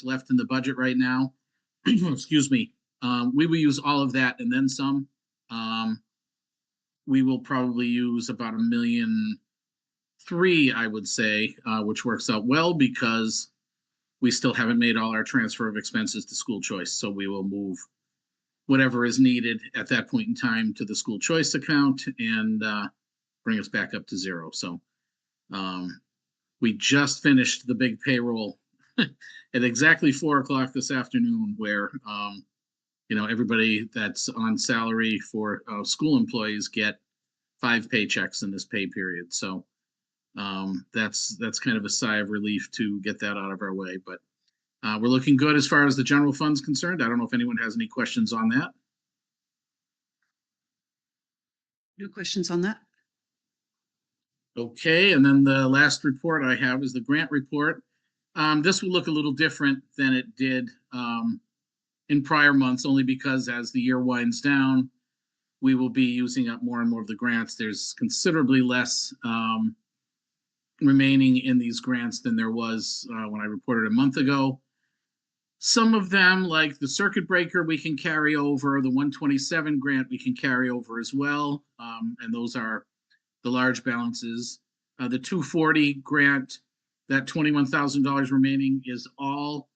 Speaker 7: left in the budget right now. Excuse me. We will use all of that and then some. We will probably use about $1.3 million, I would say, which works out well because we still haven't made all our transfer of expenses to school choice. So we will move whatever is needed at that point in time to the school choice account and bring us back up to zero. So we just finished the big payroll at exactly 4 o'clock this afternoon, where you know, everybody that's on salary for school employees get 5 paychecks in this pay period. So that's kind of a sigh of relief to get that out of our way. But we're looking good as far as the general fund's concerned. I don't know if anyone has any questions on that.
Speaker 1: No questions on that?
Speaker 7: Okay, and then the last report I have is the grant report. This will look a little different than it did in prior months, only because as the year winds down, we will be using up more and more of the grants. There's considerably less remaining in these grants than there was when I reported a month ago. Some of them, like the circuit breaker, we can carry over. The 127 grant we can carry over as well, and those are the large balances. The 240 grant, that $21,000 remaining is all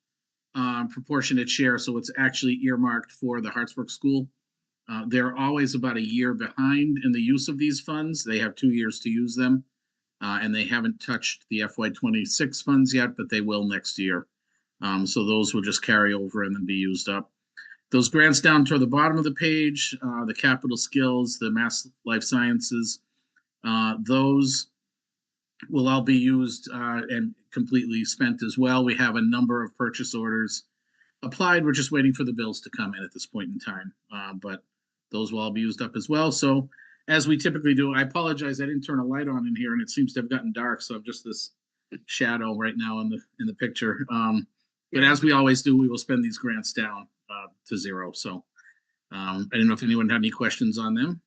Speaker 7: proportionate share, so it's actually earmarked for the Hartsburg School. They're always about a year behind in the use of these funds. They have 2 years to use them, and they haven't touched the FY26 funds yet, but they will next year. So those will just carry over and then be used up. Those grants down toward the bottom of the page, the capital skills, the mass life sciences, those will all be used and completely spent as well. We have a number of purchase orders applied. We're just waiting for the bills to come in at this point in time, but those will all be used up as well. So as we typically do, I apologize, I didn't turn a light on in here and it seems to have gotten dark, so I'm just this shadow right now in the picture. But as we always do, we will spend these grants down to zero. So I don't know if anyone had any questions on them.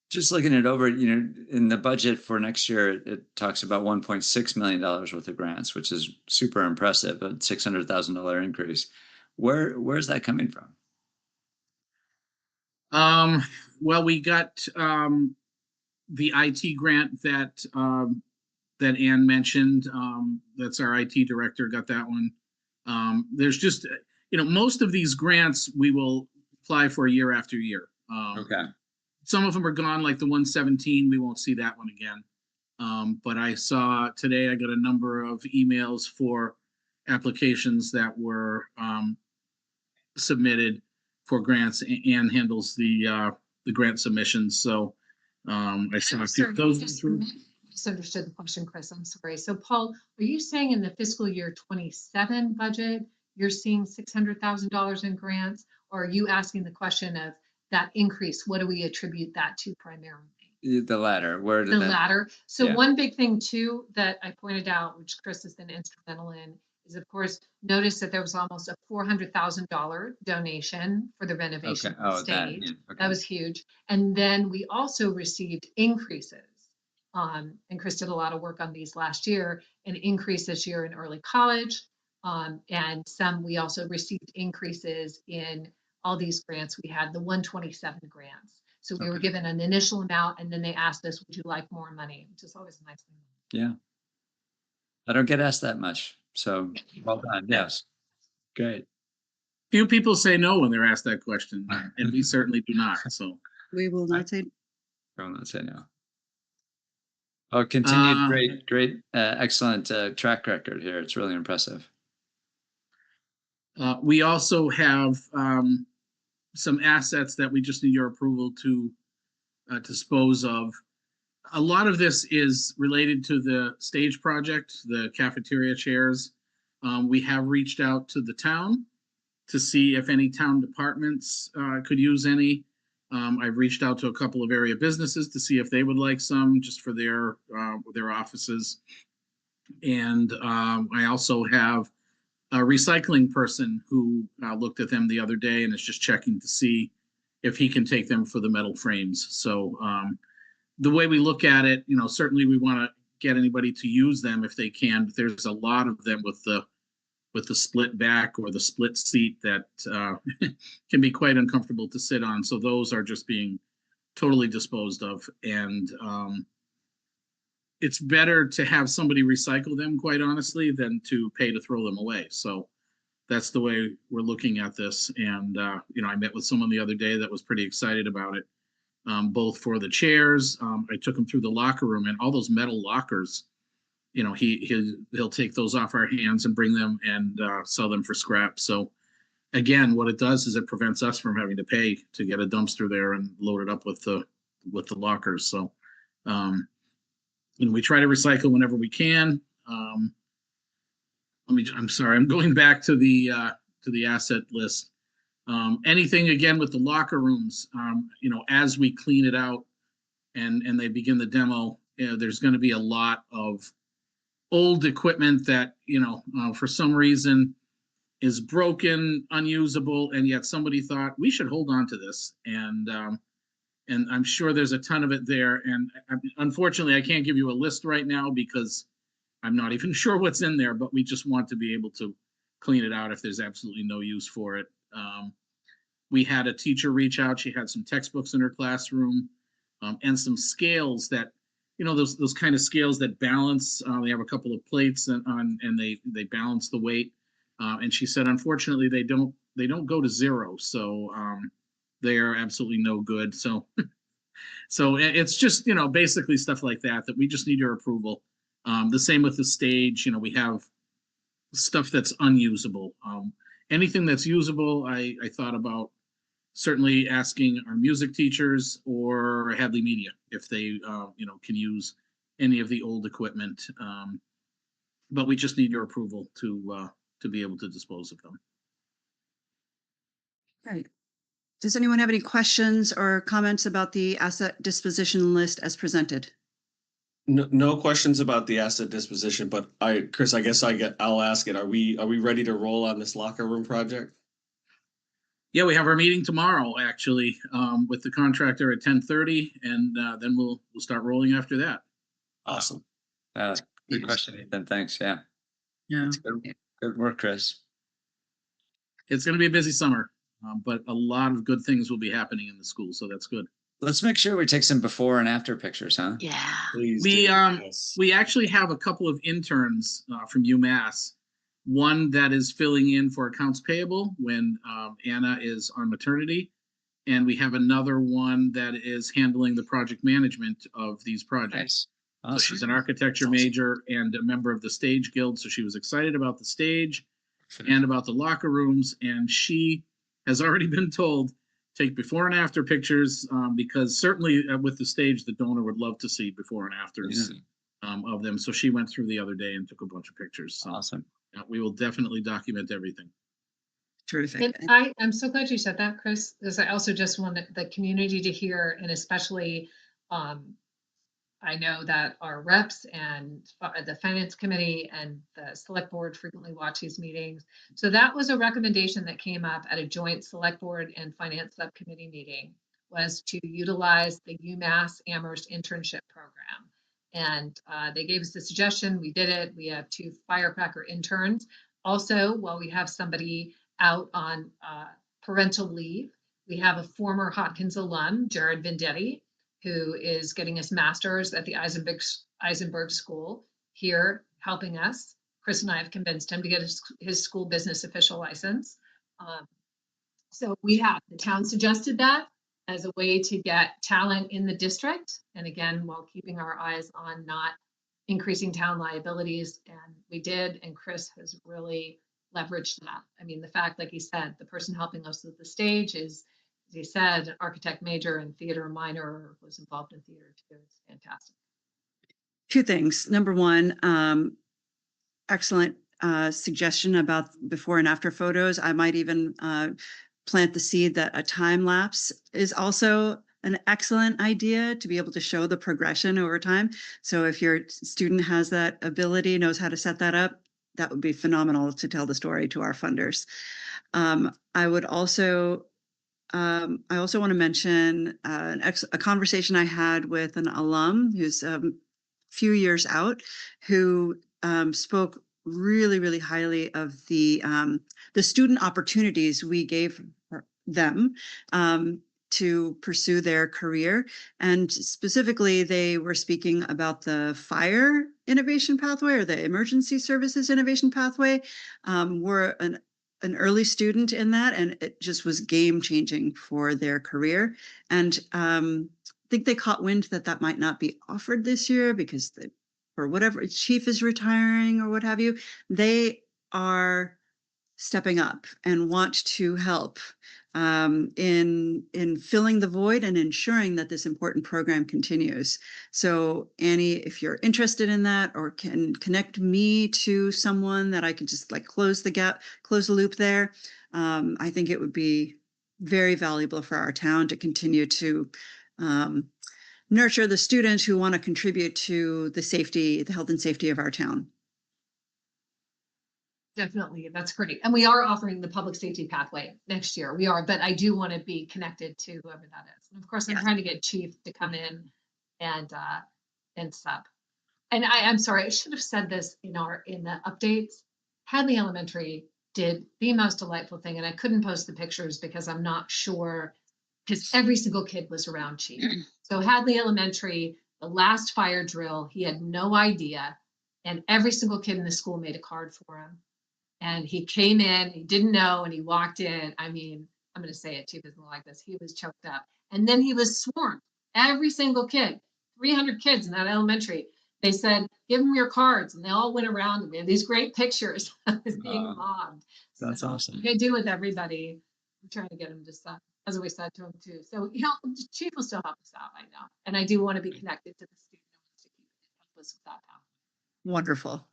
Speaker 4: Just looking it over, in the budget for next year, it talks about $1.6 million worth of grants, which is super impressive, a $600,000 increase. Where's that coming from?
Speaker 7: Well, we got the IT grant that that Ann mentioned. That's our IT director got that one. There's just, most of these grants we will apply for year after year.
Speaker 4: Okay.
Speaker 7: Some of them are gone, like the 117. We won't see that one again. But I saw today, I got a number of emails for applications that were submitted for grants. Ann handles the grant submissions. So I saw a few of those through.
Speaker 5: Misunderstood the question, Chris. I'm sorry. So Paul, are you saying in the fiscal year 27 budget, you're seeing $600,000 in grants? Or are you asking the question of that increase? What do we attribute that to primarily?
Speaker 4: The latter. Where did
Speaker 5: The
Speaker 4: that?
Speaker 5: latter. So
Speaker 4: Yeah.
Speaker 5: one big thing too that I pointed out, which Chris has been instrumental in, is of course, notice that there was almost a $400,000 donation for the renovation
Speaker 4: Okay.
Speaker 5: of the
Speaker 4: Oh, that.
Speaker 5: stage.
Speaker 4: Yeah. Okay.
Speaker 5: That was huge. And then we also received increases. And Chris did a lot of work on these last year, an increase this year in early college. And we also received increases in all these grants. We had the 127 grants. So we were
Speaker 4: Okay.
Speaker 5: given an initial amount and then they asked us, would you like more money? Which is always a nice thing.
Speaker 4: Yeah. I don't get asked that much. So well done. Yes. Great.
Speaker 7: Few people say no when they're asked that question, and we certainly do not. So
Speaker 1: We will not say,
Speaker 4: I will not say no. Oh, continued
Speaker 7: Uh,
Speaker 4: great, excellent track record here. It's really impressive.
Speaker 7: we also have some assets that we just need your approval to dispose of. A lot of this is related to the stage project, the cafeteria chairs. We have reached out to the town to see if any town departments could use any. I've reached out to a couple of area businesses to see if they would like some just for their offices. And I also have a recycling person who looked at them the other day and is just checking to see if he can take them for the metal frames. So the way we look at it, certainly we want to get anybody to use them if they can, but there's a lot of them with the split back or the split seat that can be quite uncomfortable to sit on. So those are just being totally disposed of. And it's better to have somebody recycle them, quite honestly, than to pay to throw them away. So that's the way we're looking at this. And, I met with someone the other day that was pretty excited about it, both for the chairs. I took him through the locker room, and all those metal lockers, he'll take those off our hands and bring them and sell them for scrap. So again, what it does is it prevents us from having to pay to get a dumpster there and load it up with the lockers. So we try to recycle whenever we can. I'm sorry, I'm going back to the asset list. Anything again with the locker rooms, as we clean it out and they begin the demo, there's going to be a lot of old equipment that, for some reason is broken, unusable, and yet somebody thought we should hold on to this. And I'm sure there's a ton of it there. And unfortunately, I can't give you a list right now because I'm not even sure what's in there, but we just want to be able to clean it out if there's absolutely no use for it. We had a teacher reach out. She had some textbooks in her classroom and some scales that, those kind of scales that balance. They have a couple of plates and they balance the weight. And she said, unfortunately, they don't go to zero. So they are absolutely no good. So it's just, basically stuff like that we just need your approval. The same with the stage. We have stuff that's unusable. Anything that's usable, I thought about certainly asking our music teachers or Hadley Media if they, can use any of the old equipment. But we just need your approval to be able to dispose of them.
Speaker 1: right. Does anyone have any questions or comments about the asset disposition list as presented?
Speaker 3: No questions about the asset disposition, but Chris, I guess I'll ask it. Are we ready to roll on this locker room project?
Speaker 7: Yeah, we have our meeting tomorrow, actually, with the contractor at 10:30, and then we'll start rolling after that.
Speaker 3: Awesome.
Speaker 4: Good question, Ethan. Thanks. Yeah.
Speaker 6: Yeah.
Speaker 4: Good work, Chris.
Speaker 7: It's going to be a busy summer, but a lot of good things will be happening in the school, so that's good.
Speaker 4: Let's make sure we take some before and after pictures, huh?
Speaker 2: Yeah.
Speaker 3: Please
Speaker 7: We
Speaker 3: do. Yes.
Speaker 7: we actually have a couple of interns from UMass. One that is filling in for accounts payable when Anna is on maternity, and we have another one that is handling the project management of these projects.
Speaker 4: Nice.
Speaker 7: So she's an architecture major and a member of the Stage Guild, so she was excited about the stage and about the locker rooms, and she has already been told take before and after pictures because certainly with the stage, the donor would love to see before and afters of them. So she went through the other day and took a bunch of pictures. So
Speaker 4: Awesome.
Speaker 7: we will definitely document everything.
Speaker 1: Terrific.
Speaker 5: And I'm so glad you said that, Chris, because I also just want the community to hear, and especially, I know that our reps and the finance committee and the select board frequently watch these meetings. So that was a recommendation that came up at a joint select board and finance subcommittee meeting, was to utilize the UMass Amherst internship program. And they gave us the suggestion, we did it. We have 2 firecracker interns. Also, while we have somebody out on parental leave, we have a former Hopkins alum, Jared Vendetti, who is getting his master's at the Eisenberg School here, helping us. Chris and I have convinced him to get his school business official license. So the town suggested that as a way to get talent in the district. And again, while keeping our eyes on not increasing town liabilities. And we did, and Chris has really leveraged that. I mean, the fact, like he said, the person helping us with the stage is, as he said, an architect major and theater minor, was involved in theater too. It's fantastic.
Speaker 1: 2 things. Number one, excellent suggestion about before and after photos. I might even plant the seed that a time lapse is also an excellent idea to be able to show the progression over time. So if your student has that ability, knows how to set that up, that would be phenomenal to tell the story to our funders. I also want to mention a conversation I had with an alum who's a few years out, who spoke really, really highly of the student opportunities we gave them to pursue their career. And specifically, they were speaking about the fire innovation pathway or the emergency services innovation pathway. We're an early student in that, and it just was game changing for their career. And I think they caught wind that might not be offered this year because or whatever, chief is retiring or what have you. They are stepping up and want to help in filling the void and ensuring that this important program continues. So Annie, if you're interested in that or can connect me to someone that I could just like close the loop there, I think it would be very valuable for our town to continue to nurture the students who want to contribute to the health and safety of our town.
Speaker 5: Definitely, that's great. And we are offering the public safety pathway next year. We are, but I do want to be connected to whoever that is. And of course, I'm
Speaker 1: Yes.
Speaker 5: trying to get Chief to come in and sub. And I'm sorry, I should have said this in the updates. Hadley Elementary did the most delightful thing, and I couldn't post the pictures because I'm not sure, because every single kid was around Chief. So Hadley Elementary, the last fire drill, he had no idea, and every single kid in the school made a card for him. And he came in, he didn't know, and he walked in. I mean, I'm going to say it, Chief isn't like this. He was choked up. And then he was swarmed. Every single kid, 300 kids in that elementary. They said, give them your cards. And they all went around and we had these great pictures of us being mobbed.
Speaker 4: That's
Speaker 5: So,
Speaker 4: awesome.
Speaker 5: I do with everybody. I'm trying to get him to sub, as we said to him too. So, Chief will still help us out, I know. And I do want to be connected to the student who wants to help us with that path.
Speaker 1: Wonderful.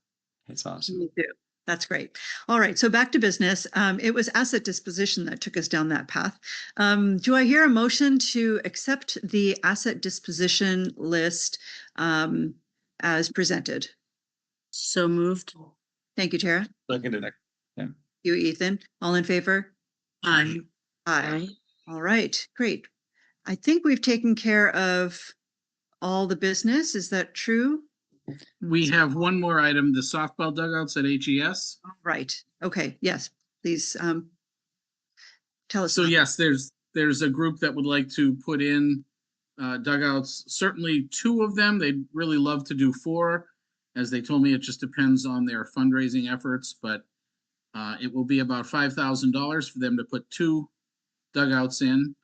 Speaker 4: That's awesome.
Speaker 1: Me too. That's great. All right, so back to business. It was asset disposition that took us down that path. Do I hear a motion to accept the asset disposition list as presented?
Speaker 6: So moved.
Speaker 1: Thank you, Tara.
Speaker 3: Seconded.
Speaker 1: You, Ethan. All in favor?
Speaker 6: Aye.
Speaker 1: Aye. All right, great. I think we've taken care of all the business. Is that true?
Speaker 7: We have one more item, the softball dugouts at HES.
Speaker 1: Right. Okay. Yes, please, tell us.
Speaker 7: So
Speaker 1: about
Speaker 7: yes, there's a group that would like to put in dugouts, certainly 2 of them. They'd really love to do 4. As they told me, it just depends on their fundraising efforts, but it will be about $5,000 for them to put 2 dugouts in.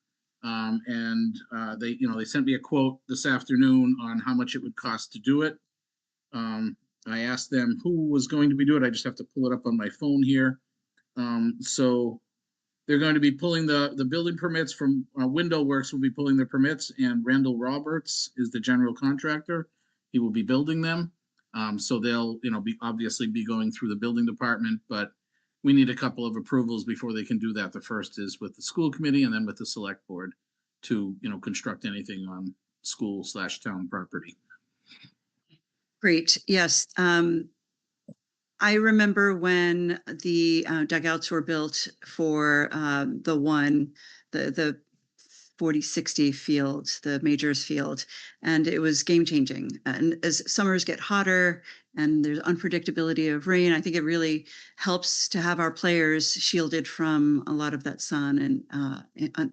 Speaker 7: They sent me a quote this afternoon on how much it would cost to do it. I asked them who was going to be doing it. I just have to pull it up on my phone here. So they're going to be pulling the building permits from Window Works will be pulling the permits, and Randall Roberts is the general contractor. He will be building them. So they'll, obviously be going through the building department, but we need a couple of approvals before they can do that. The first is with the school committee and then with the select board to, construct anything on school/town property.
Speaker 1: Great. Yes. I remember when the dugouts were built for the 4060 field, the majors field, and it was game changing. And as summers get hotter and there's unpredictability of rain, I think it really helps to have our players shielded from a lot of that sun and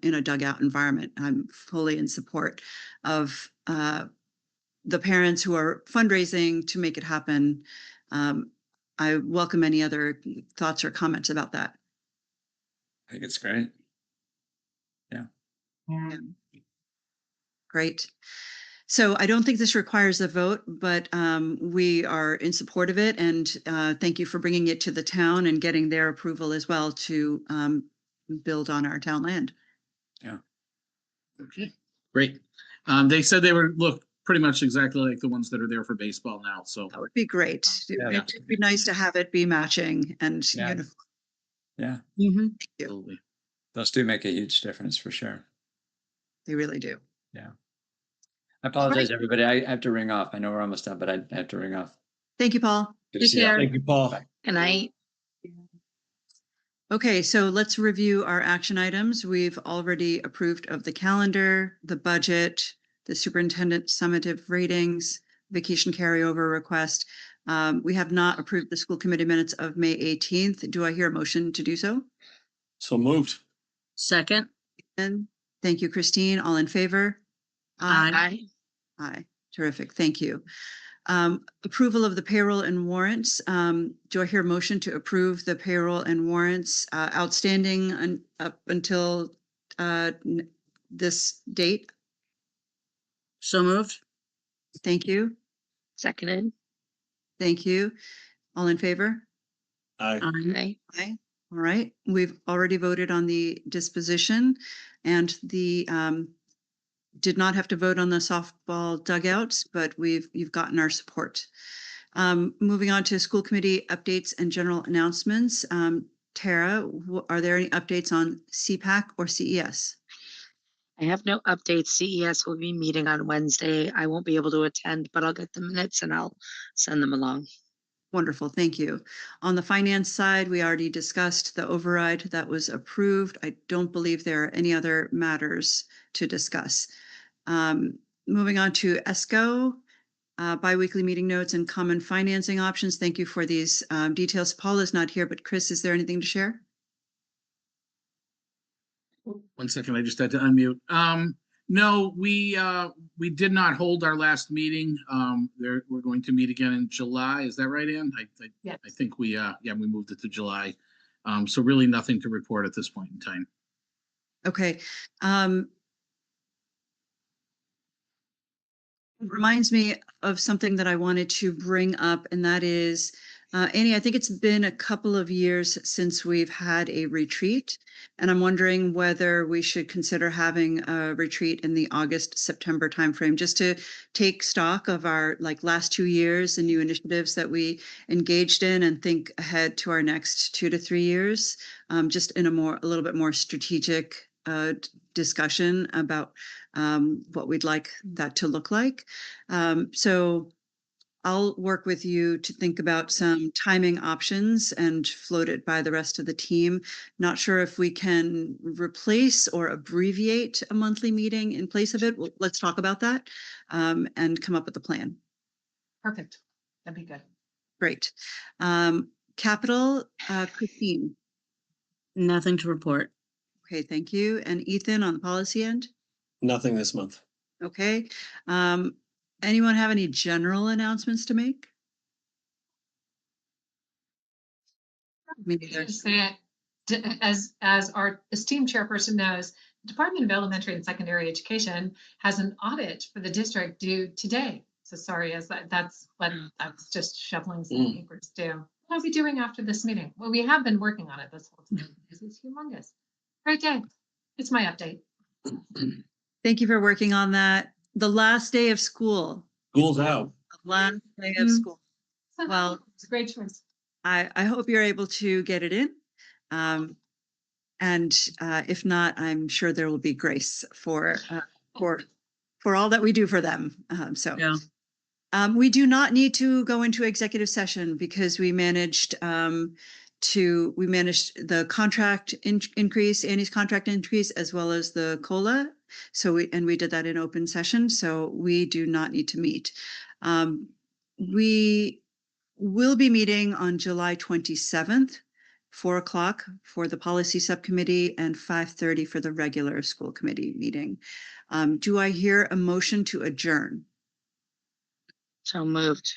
Speaker 1: in a dugout environment. I'm fully in support of the parents who are fundraising to make it happen. I welcome any other thoughts or comments about that.
Speaker 4: I think it's great.
Speaker 1: Great. So I don't think this requires a vote, but we are in support of it. And thank you for bringing it to the town and getting their approval as well to build on our town land.
Speaker 7: Okay, great. They said they look pretty much exactly like the ones that are there for baseball now. So
Speaker 1: That would be great. It'd be nice to have it be matching and
Speaker 4: Yeah.
Speaker 1: uniform.
Speaker 4: Yeah,
Speaker 7: absolutely.
Speaker 4: those do make a huge difference for sure.
Speaker 1: They really do.
Speaker 4: I apologize, everybody. I have to ring off. I know we're almost done, but I have to ring off.
Speaker 1: Thank you, Paul.
Speaker 4: Good to see you.
Speaker 3: Thank you, Paul.
Speaker 2: Good night.
Speaker 1: Okay, so let's review our action items. We've already approved of the calendar, the budget, the superintendent summative ratings, vacation carryover request. We have not approved the school committee minutes of May 18th. Do I hear a motion to do so?
Speaker 3: So moved.
Speaker 6: Second.
Speaker 1: And thank you, Christine. All in favor?
Speaker 6: Aye.
Speaker 1: Aye. Terrific. Thank you. Approval of the payroll and warrants. Do I hear a motion to approve the payroll and warrants outstanding up until this date?
Speaker 6: So moved.
Speaker 1: Thank you.
Speaker 2: Seconded.
Speaker 1: Thank you. All in favor?
Speaker 3: Aye.
Speaker 2: Aye.
Speaker 1: Aye. All right. We've already voted on the disposition and the did not have to vote on the softball dugouts, but you've gotten our support. Moving on to school committee updates and general announcements. Tara, are there any updates on CPAC or CES?
Speaker 2: I have no updates. CES will be meeting on Wednesday. I won't be able to attend, but I'll get the minutes and I'll send them along.
Speaker 1: Wonderful, thank you. On the finance side, we already discussed the override that was approved. I don't believe there are any other matters to discuss. Moving on to ESCO, biweekly meeting notes and common financing options. Thank you for these details. Paul is not here, but Chris, is there anything to share?
Speaker 7: 1 second, I just had to unmute. No, we did not hold our last meeting. We're going to meet again in July. Is that right, Ann?
Speaker 5: Yes.
Speaker 7: I think we moved it to July. So really nothing to report at this point in time.
Speaker 1: Okay. Reminds me of something that I wanted to bring up, and that is, Annie, I think it's been a couple of years since we've had a retreat, and I'm wondering whether we should consider having a retreat in the August-September timeframe, just to take stock of our last 2 years and new initiatives that we engaged in and think ahead to our next 2 to 3 years, just in a little bit more strategic discussion about what we'd like that to look like. So I'll work with you to think about some timing options and float it by the rest of the team. Not sure if we can replace or abbreviate a monthly meeting in place of it. Let's talk about that and come up with a plan.
Speaker 5: Perfect. That'd be good.
Speaker 1: Great. Capital, Christine.
Speaker 6: Nothing to report.
Speaker 1: Okay, thank you. And Ethan on the policy end?
Speaker 3: Nothing this month.
Speaker 1: Okay. Anyone have any general announcements to make? Maybe
Speaker 5: Just
Speaker 1: there's,
Speaker 5: say it, as our esteemed chairperson knows, the Department of Elementary and Secondary Education has an audit for the district due today. So sorry, that's what I was just shuffling some papers due. What are we doing after this meeting? Well, we have been working on it this whole time. This is humongous. Great day. It's my update.
Speaker 1: thank you for working on that. The last day of school.
Speaker 3: School's out.
Speaker 1: The last day of
Speaker 6: Mhm.
Speaker 1: school. Well,
Speaker 5: It's a great choice.
Speaker 1: I hope you're able to get it in. And if not, I'm sure there will be grace for all that we do for them.
Speaker 6: Yeah.
Speaker 1: We do not need to go into executive session because we managed the contract increase, Annie's contract increase, as well as the COLA. So we did that in open session. So we do not need to meet. We will be meeting on July 27th, 4 o'clock for the policy subcommittee and 5:30 for the regular school committee meeting. Do I hear a motion to adjourn?
Speaker 2: So moved.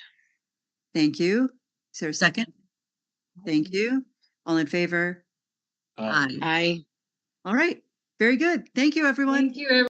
Speaker 1: Thank you. Is there a second? Thank you. All in favor?
Speaker 6: Aye.
Speaker 2: Aye.
Speaker 1: All right. Very good. Thank you, everyone.
Speaker 5: Thank you, everyone.